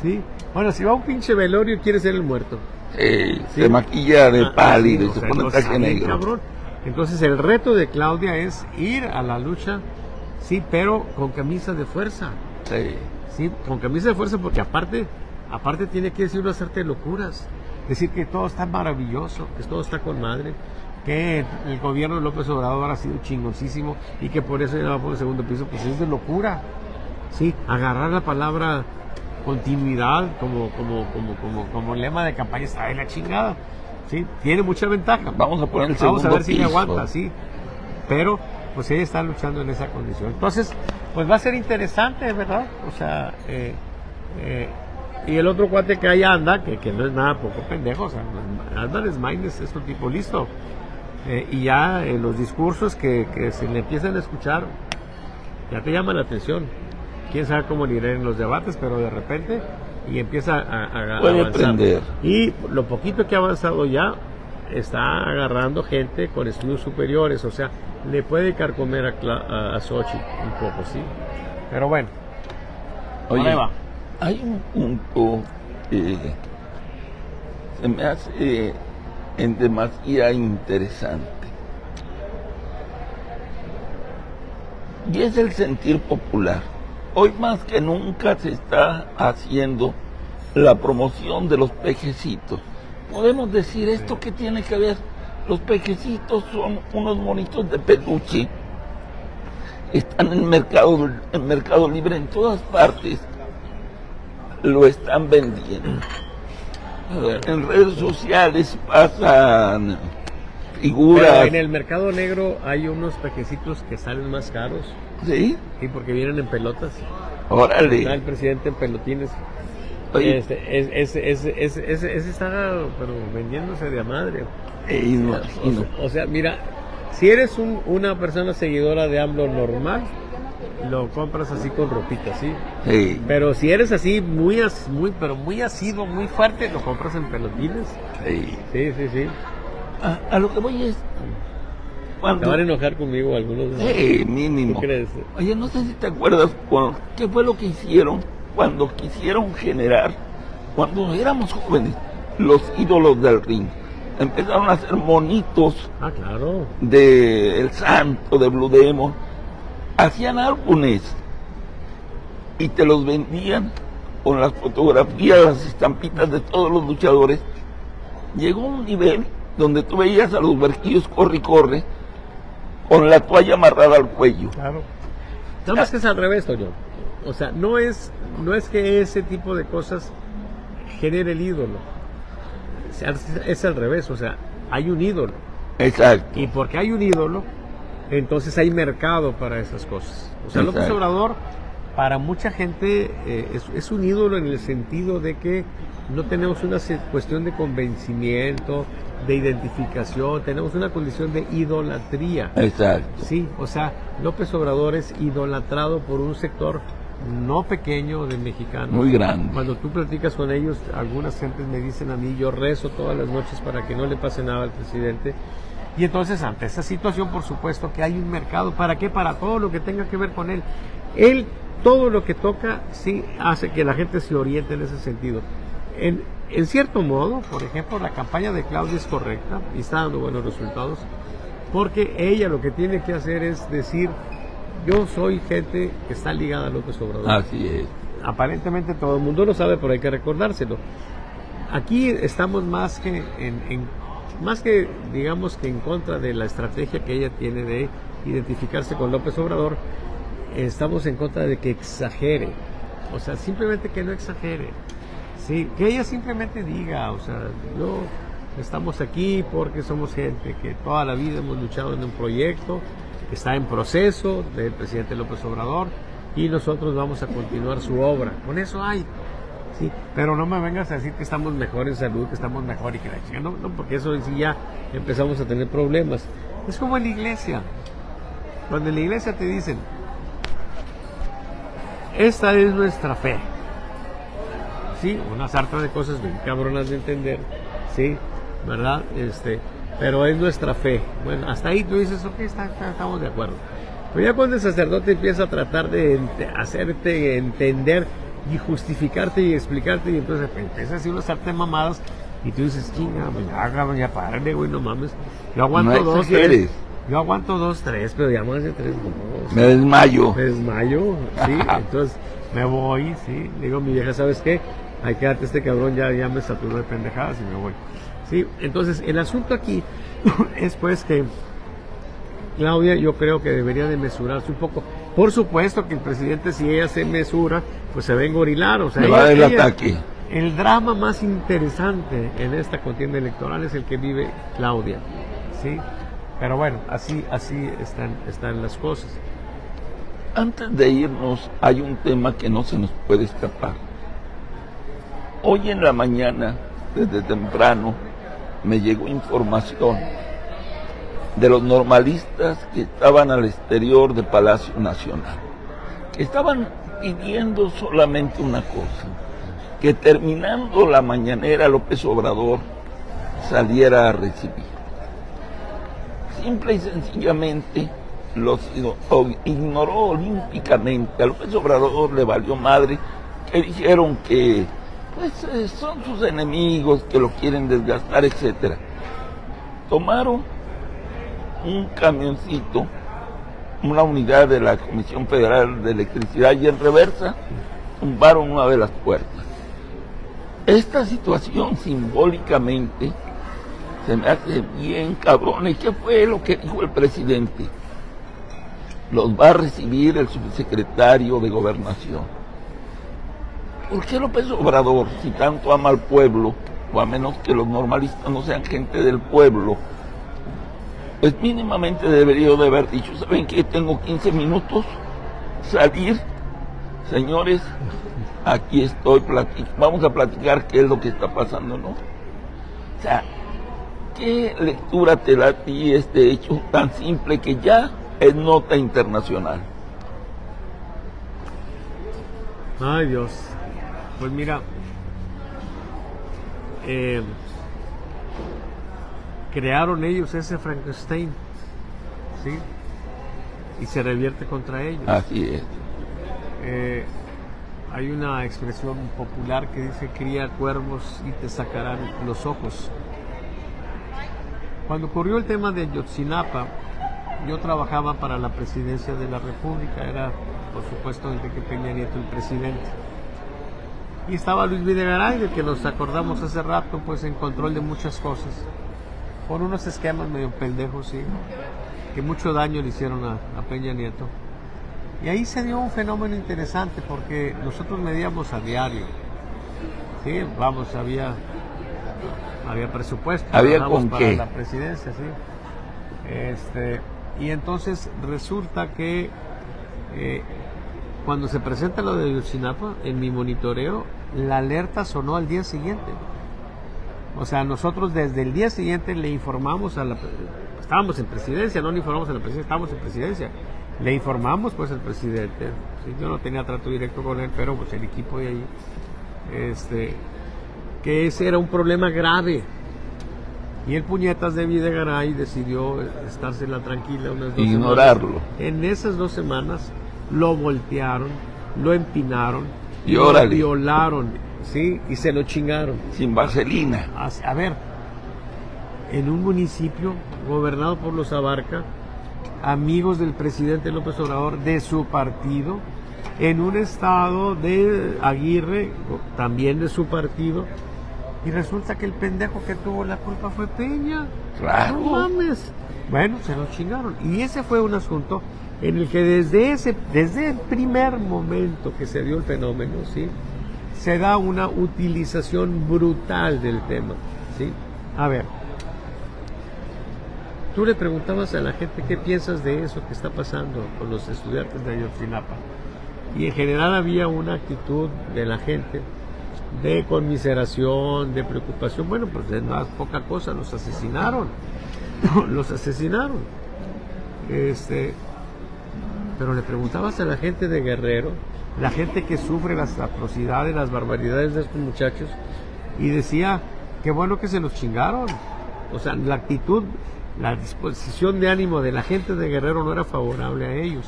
Sí. Bueno, si va a un pinche velorio, quiere ser el muerto. Sí. Se maquilla de pálido y se pone el traje negro. Cabrón. Entonces el reto de Claudia es ir a la lucha, sí, pero con camisa de fuerza. Sí. Sí, con camisa de fuerza, porque aparte tiene que decir una serie de locuras, decir que todo está maravilloso, que todo está con madre, que el gobierno de López Obrador ha sido chingoncísimo y que por eso ya va por el segundo piso, pues es de locura. Sí, agarrar la palabra continuidad como lema de campaña está de la chingada. Sí, tiene mucha ventaja. Vamos a poner el segundo Vamos a ver si piso. le aguanta, sí. Pero pues ella está luchando en esa condición. Entonces, pues va a ser interesante, ¿verdad? O sea, y el otro cuate que ahí anda, que no es nada poco pendejo, o sea, Álvarez Maínez es un tipo listo. Y ya los discursos que se le empiezan a escuchar, ya te llama la atención. Quién sabe cómo le irán en los debates, pero de repente, y empieza a puede avanzar. aprender. Y lo poquito que ha avanzado ya, está agarrando gente con estudios superiores, o sea, le puede carcomer a Xochitl un poco, ¿sí? Pero bueno, Oye, ahí va. hay un punto que se me hace en demasía interesante, y es el sentir popular. Hoy más que nunca se está haciendo la promoción de los pejecitos. Podemos decir, ¿esto qué tiene que ver? Los pejecitos son unos monitos de peluche. Están en Mercado Libre, en todas partes. Lo están vendiendo. En redes sociales pasan figuras. Pero en el mercado negro hay unos pejecitos que salen más caros. ¿Sí? Sí, porque vienen en pelotas. Órale. Está el presidente en pelotines. Oye. Ese está pero vendiéndose de a madre. Imagino. O sea, mira, si eres una persona seguidora de AMLO normal, lo compras así con ropita, ¿sí? Sí, Pero si eres así pero muy asiduo, muy fuerte, lo compras en pelotines. sí. Sí, sí, sí. A lo que voy es, Te cuando... van a enojar conmigo algunos. mínimo. ¿Qué crees? Oye, no sé si te acuerdas qué fue lo que hicieron cuando quisieron generar, cuando éramos jóvenes, los ídolos del ring. Empezaron a hacer monitos Ah, claro. de El Santo, de Blue Demon. Hacían álbumes y te los vendían con las fotografías, las estampitas de todos los luchadores. Llegó un nivel donde tú veías a los barquillos corre y corre con la toalla amarrada al cuello. Claro. Nada más que es al revés, Toño. O sea, no es que ese tipo de cosas genere el ídolo. O sea, es al revés, o sea, hay un ídolo. Exacto. Y porque hay un ídolo, entonces hay mercado para esas cosas. O sea, López Exacto. Obrador, para mucha gente, es un ídolo en el sentido de que no tenemos una cuestión de convencimiento, de identificación, tenemos una condición de idolatría. Exacto. Sí, o sea, López Obrador es idolatrado por un sector no pequeño de mexicanos. Muy grande. Cuando tú platicas con ellos, algunas gentes me dicen a mí, yo rezo todas las noches para que no le pase nada al presidente. Y entonces, ante esa situación, por supuesto que hay un mercado. ¿Para qué? Para todo lo que tenga que ver con él. Él, todo lo que toca, sí hace que la gente se oriente en ese sentido. En cierto modo, por ejemplo, la campaña de Claudia es correcta y está dando buenos resultados, porque ella lo que tiene que hacer es decir, yo soy gente que está ligada a López Obrador. Así es. Aparentemente todo el mundo lo sabe, pero hay que recordárselo. Aquí estamos más que digamos que en contra de la estrategia que ella tiene de identificarse con López Obrador, estamos en contra de que exagere. O sea, simplemente que no exagere. Sí, que ella simplemente diga, o sea, estamos aquí porque somos gente que toda la vida hemos luchado en un proyecto que está en proceso del presidente López Obrador y nosotros vamos a continuar su obra. Con eso hay. Sí, pero no me vengas a decir que estamos mejor en salud, que estamos mejor y que la chica. No, porque eso sí ya empezamos a tener problemas. Es como en la iglesia. Cuando en la iglesia te dicen, esta es nuestra fe. Sí, una sarta de cosas bien cabronas de entender, sí, ¿verdad? Pero es nuestra fe. Bueno, hasta ahí tú dices, ok, estamos de acuerdo. Pero ya cuando el sacerdote empieza a tratar de hacerte entender y justificarte y explicarte, y entonces empieza a hacer una sarta de mamadas, y tú dices, chinga, ya párale, güey, no mames. Yo aguanto No dos, exageres. yo aguanto 2, 3, pero ya más de 3 no. Me desmayo. Me desmayo, sí, entonces me voy, sí, digo a mi vieja, ¿sabes qué? Ay, quédate, este cabrón ya me saturó de pendejadas y me voy. Sí, entonces el asunto aquí es pues que Claudia, yo creo que debería de mesurarse un poco. Por supuesto que el presidente, si ella se mesura, pues se va a engorilar, o sea, Me va a dar el ataque. El drama más interesante en esta contienda electoral es el que vive Claudia, ¿sí? Pero bueno, así están las cosas. Antes de irnos, hay un tema que no se nos puede escapar. Hoy en la mañana, desde temprano, me llegó información de los normalistas que estaban al exterior de Palacio Nacional, que estaban pidiendo solamente una cosa, que terminando la mañanera López Obrador saliera a recibir. Simple y sencillamente los ignoró olímpicamente. A López Obrador le valió madre, que dijeron que pues, son sus enemigos, que lo quieren desgastar, etcétera. Tomaron un camioncito, una unidad de la Comisión Federal de Electricidad, y en reversa tumbaron una de las puertas. Esta situación simbólicamente se me hace bien cabrón. ¿Y qué fue lo que dijo el presidente? Los va a recibir el subsecretario de Gobernación. ¿Por qué López Obrador, si tanto ama al pueblo, o a menos que los normalistas no sean gente del pueblo, pues mínimamente debería de haber dicho, ¿saben qué? Tengo 15 minutos, salir, señores, aquí estoy, vamos a platicar qué es lo que está pasando, ¿no? O sea, ¿qué lectura te da a ti este hecho tan simple que ya es nota internacional? Ay, Dios. Pues mira, crearon ellos ese Frankenstein, ¿sí? Y se revierte contra ellos. Así es. Hay una expresión popular que dice: cría cuervos y te sacarán los ojos. Cuando ocurrió el tema de Ayotzinapa, yo trabajaba para la presidencia de la República, era por supuesto Enrique Peña Nieto el presidente. Y estaba Luis Videgaray, del que nos acordamos hace rato, pues en control de muchas cosas, con unos esquemas medio pendejos, sí, que mucho daño le hicieron a Peña Nieto. Y ahí se dio un fenómeno interesante, porque nosotros medíamos a diario, sí, vamos, había presupuesto, había con para qué la presidencia, sí. Y entonces resulta que cuando se presenta lo de Ayotzinapa, en mi monitoreo, la alerta sonó al día siguiente. O sea, nosotros desde el día siguiente le informamos estábamos en presidencia, no le informamos a la presidencia, estábamos en presidencia. Le informamos pues al presidente, ¿sí? Yo no tenía trato directo con él, pero pues el equipo de ahí, que ese era un problema grave. Y el puñetas de Videgaray decidió estársela tranquila unas 2 ignorarlo. semanas. En esas 2 semanas lo voltearon, lo empinaron, y lo órale, violaron, ¿sí? Y se lo chingaron. sin vaselina. A ver, en un municipio gobernado por los Abarca, amigos del presidente López Obrador, de su partido, en un estado de Aguirre, también de su partido, y resulta que el pendejo que tuvo la culpa fue Peña. Claro. No mames. Bueno, se lo chingaron. Y ese fue un asunto en el que desde el primer momento que se dio el fenómeno, ¿sí?, se da una utilización brutal del tema, ¿sí? A ver, tú le preguntabas a la gente qué piensas de eso que está pasando con los estudiantes de Ayotzinapa, y en general había una actitud de la gente de conmiseración, de preocupación. Bueno, pues no es poca cosa, los asesinaron. Pero le preguntabas a la gente de Guerrero, la gente que sufre las atrocidades, las barbaridades de estos muchachos, y decía, qué bueno que se los chingaron. O sea, la actitud, la disposición de ánimo de la gente de Guerrero no era favorable a ellos.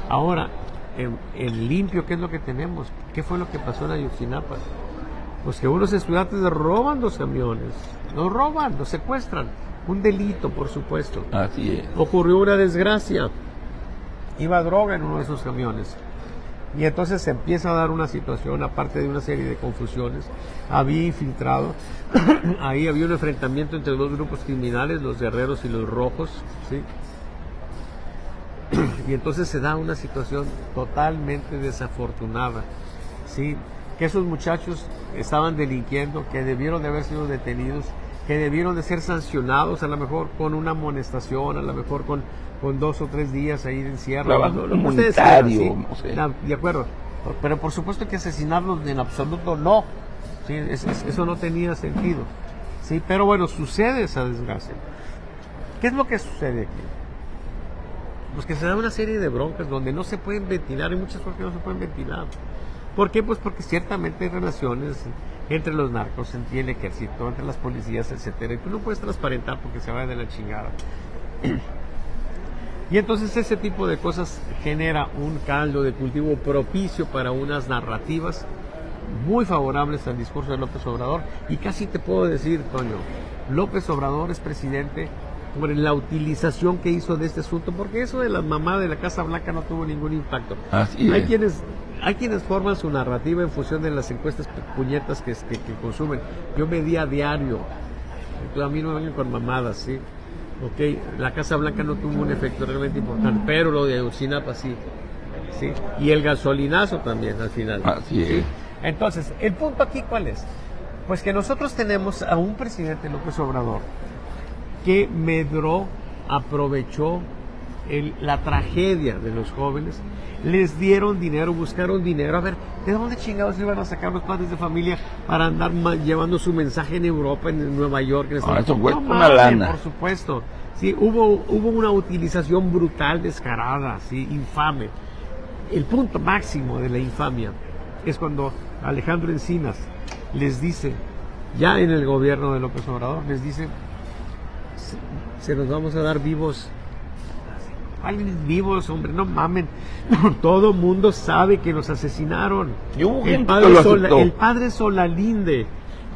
Ahora, en limpio, ¿qué es lo que tenemos? ¿Qué fue lo que pasó en Ayotzinapa? Pues que unos estudiantes roban 2 camiones, los roban, los secuestran, un delito, por supuesto. Así es. Ocurrió una desgracia, iba droga en uno de esos camiones, y entonces se empieza a dar una situación, aparte de una serie de confusiones. Había infiltrado, ahí había un enfrentamiento entre 2 grupos criminales, los guerreros y los rojos, ¿sí? Y entonces se da una situación totalmente desafortunada, ¿sí? Que esos muchachos estaban delinquiendo, que debieron de haber sido detenidos, que debieron de ser sancionados, a lo mejor con una amonestación, a lo mejor con 2 o 3 días ahí de encierro. Trabajo Lo que ustedes comunitario, quieran, ¿sí? no sé. De acuerdo, pero por supuesto que asesinarlos en absoluto no, ¿sí? Eso no tenía sentido, ¿sí? Pero bueno, sucede esa desgracia. ¿Qué es lo que sucede aquí? Pues que se da una serie de broncas donde no se pueden ventilar, y muchas cosas que no se pueden ventilar. ¿Por qué? Pues porque ciertamente hay relaciones entre los narcos, entre el ejército, entre las policías, etcétera, y tú no puedes transparentar porque se va de la chingada. Y entonces ese tipo de cosas genera un caldo de cultivo propicio para unas narrativas muy favorables al discurso de López Obrador. Y casi te puedo decir, Toño, López Obrador es presidente por la utilización que hizo de este asunto, porque eso de la mamá de la Casa Blanca no tuvo ningún impacto. Así Hay es. quienes forman su narrativa en función de las encuestas puñetas que consumen. Yo medía a diario, entonces a mí no me vengan con mamadas, ¿sí? Okay, la Casa Blanca no tuvo un efecto realmente importante, pero lo de Ayotzinapa sí, ¿sí? Y el gasolinazo también al final. Así es. ¿Sí? Entonces, el punto aquí, ¿cuál es? Pues que nosotros tenemos a un presidente, López Obrador, que medró, aprovechó la tragedia de los jóvenes, les dieron dinero, buscaron dinero. A ver, ¿de dónde chingados iban a sacar los padres de familia para andar llevando su mensaje en Europa, en Nueva York? Eso cuesta una lana. Por supuesto. Sí, hubo una utilización brutal, descarada, sí, infame. El punto máximo de la infamia es cuando Alejandro Encinas les dice, ya en el gobierno de López Obrador, les dice, se nos vamos a dar vivos. ¿Cuáles vivos, hombre? No mamen. Todo mundo sabe que los asesinaron. Y hubo El gente que lo aceptó. padre Solalinde,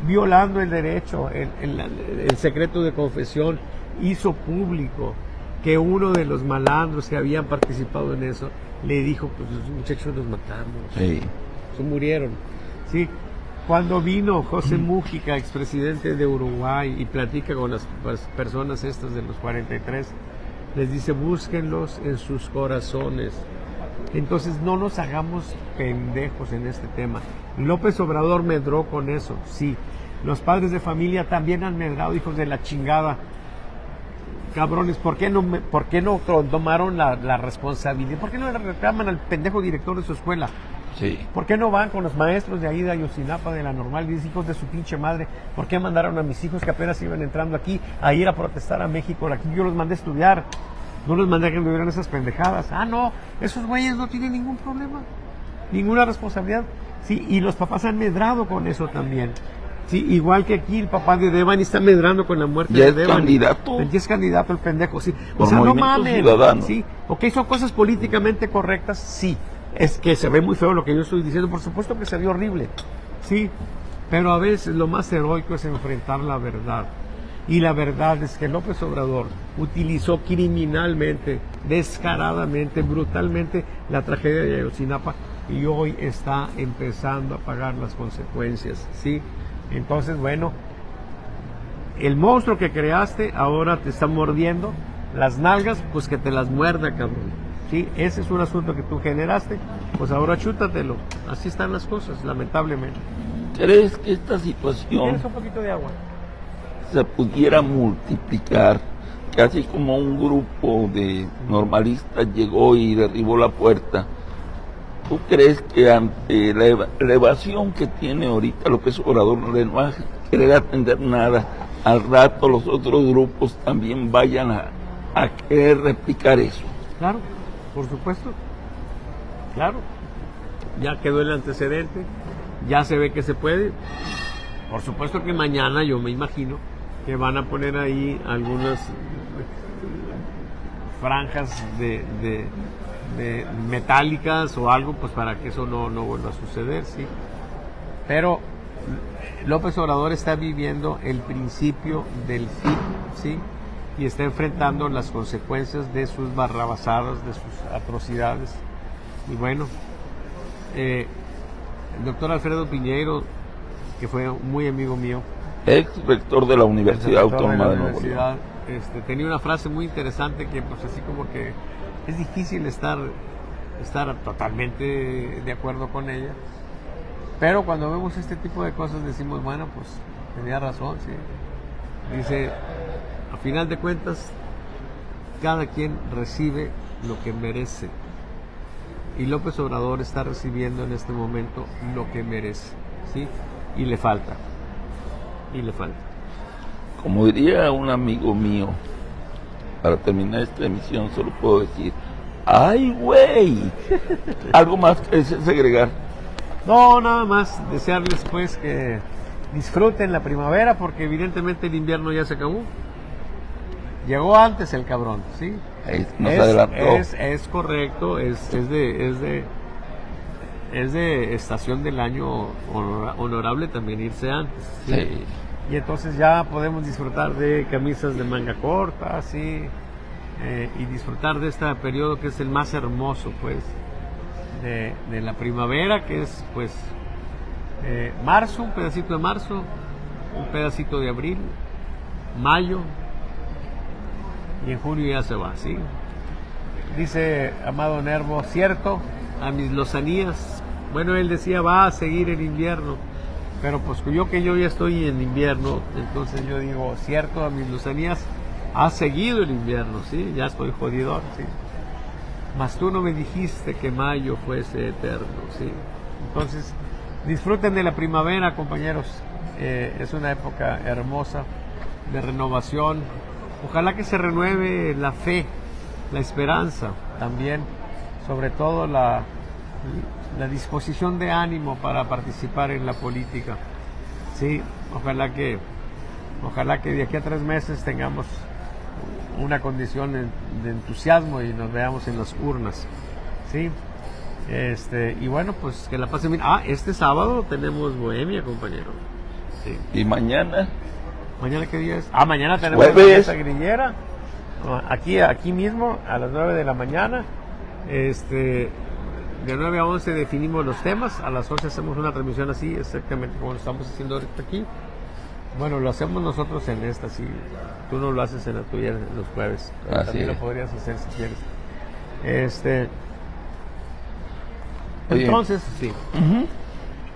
violando el derecho, el secreto de confesión, hizo público que uno de los malandros que habían participado en eso le dijo, pues los muchachos los matamos. Sí. Se murieron. ¿Sí? Cuando vino José Mújica, expresidente de Uruguay, y platica con las personas estas de los 43, les dice, búsquenlos en sus corazones. Entonces no nos hagamos pendejos en este tema. López Obrador medró con eso, sí. Los padres de familia también han medrado, hijos de la chingada. Cabrones, ¿por qué no tomaron la responsabilidad? ¿Por qué no le reclaman al pendejo director de su escuela? Sí. ¿Por qué no van con los maestros de ahí de Ayotzinapa, de la Normal, y dicen, hijos de su pinche madre? ¿Por qué mandaron a mis hijos que apenas iban entrando aquí a ir a protestar a México? Aquí yo los mandé a estudiar, no los mandé a que tuvieran esas pendejadas. Ah, no, esos güeyes no tienen ningún problema, ninguna responsabilidad. Sí, y los papás han medrado con eso también. Sí, igual que aquí el papá de Devani está medrando con la muerte Ya de es Devani. candidato. Ya es candidato el pendejo, sí. O Por sea, no Movimiento mamen. Ciudadano. Sí, ok, son cosas políticamente correctas, sí. Es que se ve muy feo lo que yo estoy diciendo, por supuesto que se ve horrible, sí, pero a veces lo más heroico es enfrentar la verdad. Y la verdad es que López Obrador utilizó criminalmente, descaradamente, brutalmente la tragedia de Ayotzinapa y hoy está empezando a pagar las consecuencias, ¿sí? Entonces, bueno, el monstruo que creaste ahora te está mordiendo las nalgas, pues que te las muerda, cabrón. Sí, ese es un asunto que tú generaste, pues ahora chútatelo. Así están las cosas, lamentablemente. ¿Crees que esta situación ¿Tienes un poquito de agua? se pudiera multiplicar? Que así como un grupo de normalistas llegó y derribó la puerta, ¿tú crees que ante la evasión que tiene ahorita López Obrador no va a querer atender nada? Al rato los otros grupos también vayan a querer replicar eso. Claro, por supuesto. Claro. Ya quedó el antecedente, ya se ve que se puede. Por supuesto que mañana yo me imagino que van a poner ahí algunas franjas de metálicas o algo, pues para que eso no vuelva a suceder, sí. Pero López Obrador está viviendo el principio del fin, sí, y está enfrentando las consecuencias de sus barrabasadas, de sus atrocidades. Y bueno, el doctor Alfredo Piñeiro, que fue muy amigo mío, Ex rector de la Universidad Autónoma de Nuevo León, tenía una frase muy interesante que pues así como que es difícil estar totalmente de acuerdo con ella, pero cuando vemos este tipo de cosas decimos, bueno, pues tenía razón, sí. Dice, a final de cuentas, cada quien recibe lo que merece. Y López Obrador está recibiendo en este momento lo que merece, ¿sí? Y le falta. Como diría un amigo mío, para terminar esta emisión solo puedo decir, ¡ay, güey! ¿Algo más que desees agregar? No, nada más desearles pues que disfruten la primavera, porque evidentemente el invierno ya se acabó. Llegó antes el cabrón, ¿sí? Nos adelantó. Es correcto, es de estación del año honorable también irse antes, ¿sí? Sí. Y entonces ya podemos disfrutar de camisas de manga corta, ¿sí? Y disfrutar de este periodo que es el más hermoso, pues, de la primavera, que es, pues, marzo, un pedacito de marzo, un pedacito de abril, mayo, y en junio ya se va, ¿sí? Dice Amado Nervo, cierto, a mis lozanías. Bueno, él decía, va a seguir el invierno, pero pues yo ya estoy en invierno, entonces yo digo, cierto, a mis lozanías, ha seguido el invierno, ¿sí? Ya estoy jodidor, ¿sí? Mas tú no me dijiste que mayo fuese eterno, ¿sí? Entonces, disfruten de la primavera, compañeros. Es una época hermosa de renovación. Ojalá que se renueve la fe, la esperanza también, sobre todo la la disposición de ánimo para participar en la política. Sí, ojalá que de aquí a 3 meses tengamos una condición de entusiasmo y nos veamos en las urnas. Sí. Y bueno, pues que la pasen bien. Este sábado tenemos Bohemia, compañero. Sí. ¿Y mañana? ¿Mañana qué día es? Mañana tenemos la mesa grillera. Aquí mismo, a las 9 de la mañana. De 9 a 11 definimos los temas. A las 11 hacemos una transmisión así, exactamente como lo estamos haciendo ahorita aquí. Bueno, lo hacemos nosotros en esta, sí. Tú no lo haces en la tuya los jueves. Pero también lo podrías hacer si quieres. Entonces, sí.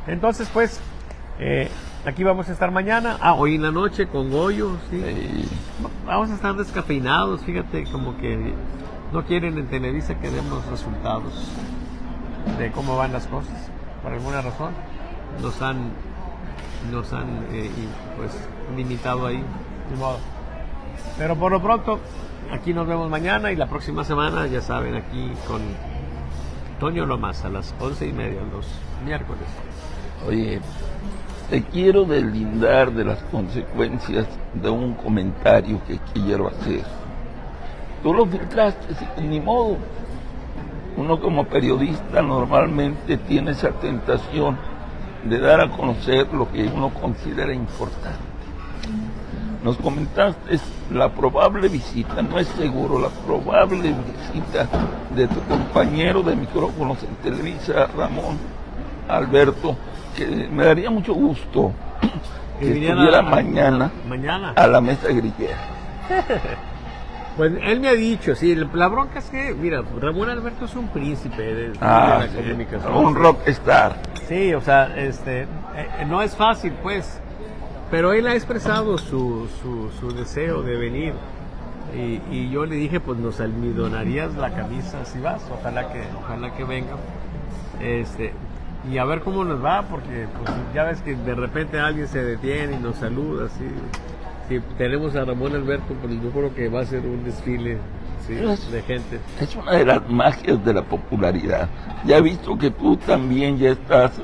Entonces, pues, aquí vamos a estar mañana. Hoy en la noche con Goyo, sí. Vamos a estar descafeinados, fíjate, como que no quieren en Televisa que demos resultados de cómo van las cosas. Por alguna razón nos han pues limitado ahí, de modo. Pero por lo pronto, aquí nos vemos mañana y la próxima semana, ya saben, aquí con Toño Lomas a las 11:30 los miércoles. Oye, te quiero deslindar de las consecuencias de un comentario que quiero hacer. Tú lo filtraste, ni modo. Uno como periodista normalmente tiene esa tentación de dar a conocer lo que uno considera importante. Nos comentaste la probable visita, no es seguro, la probable visita de tu compañero de micrófonos en Televisa, Ramón Alberto, que me daría mucho gusto que estuviera mañana a la mesa grillera. Pues él me ha dicho, sí, la bronca es que, mira, Ramón Alberto es un príncipe de la comunicación. Un rockstar. Sí, o sea, no es fácil, pues. Pero él ha expresado su deseo de venir y yo le dije, pues nos almidonarías la camisa si vas, ojalá que venga, y a ver cómo nos va, porque pues, ya ves que de repente alguien se detiene y nos saluda, ¿sí? Si tenemos a Ramón Alberto, pues yo creo que va a ser un desfile, ¿sí? De gente. Es una de las magias de la popularidad. Ya he visto que tú también ya estás...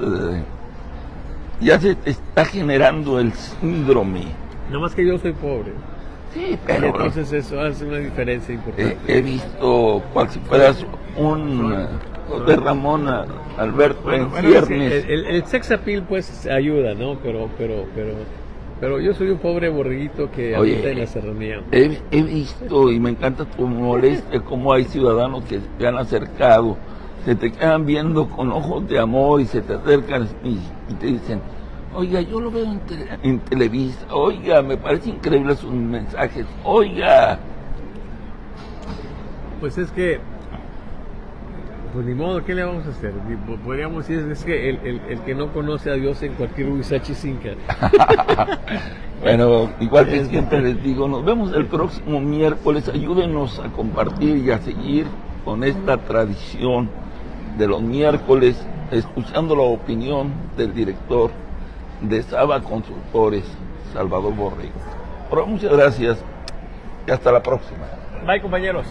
ya se te está generando el síndrome. Nada más que yo soy pobre. Sí, pero... Y entonces eso hace una diferencia importante. He visto cual si fueras un de Ramón Alberto en ciernes. El sex appeal pues ayuda, ¿no? Pero yo soy un pobre borreguito que habita en la serranía. He visto y me encanta tu molestia cómo hay ciudadanos que te han acercado, se te quedan viendo con ojos de amor y se te acercan y te dicen, oiga, yo lo veo en Televisa, oiga, me parece increíble sus mensajes, oiga. Pues es que, pues ni modo, ¿qué le vamos a hacer? Podríamos decir, es que el que no conoce a Dios en cualquier huizache sinca. Bueno, igual que siempre les digo, nos vemos el próximo miércoles, ayúdenos a compartir y a seguir con esta tradición de los miércoles, escuchando la opinión del director de Saba Consultores, Salvador Borrego. Pero muchas gracias y hasta la próxima. Bye, compañeros.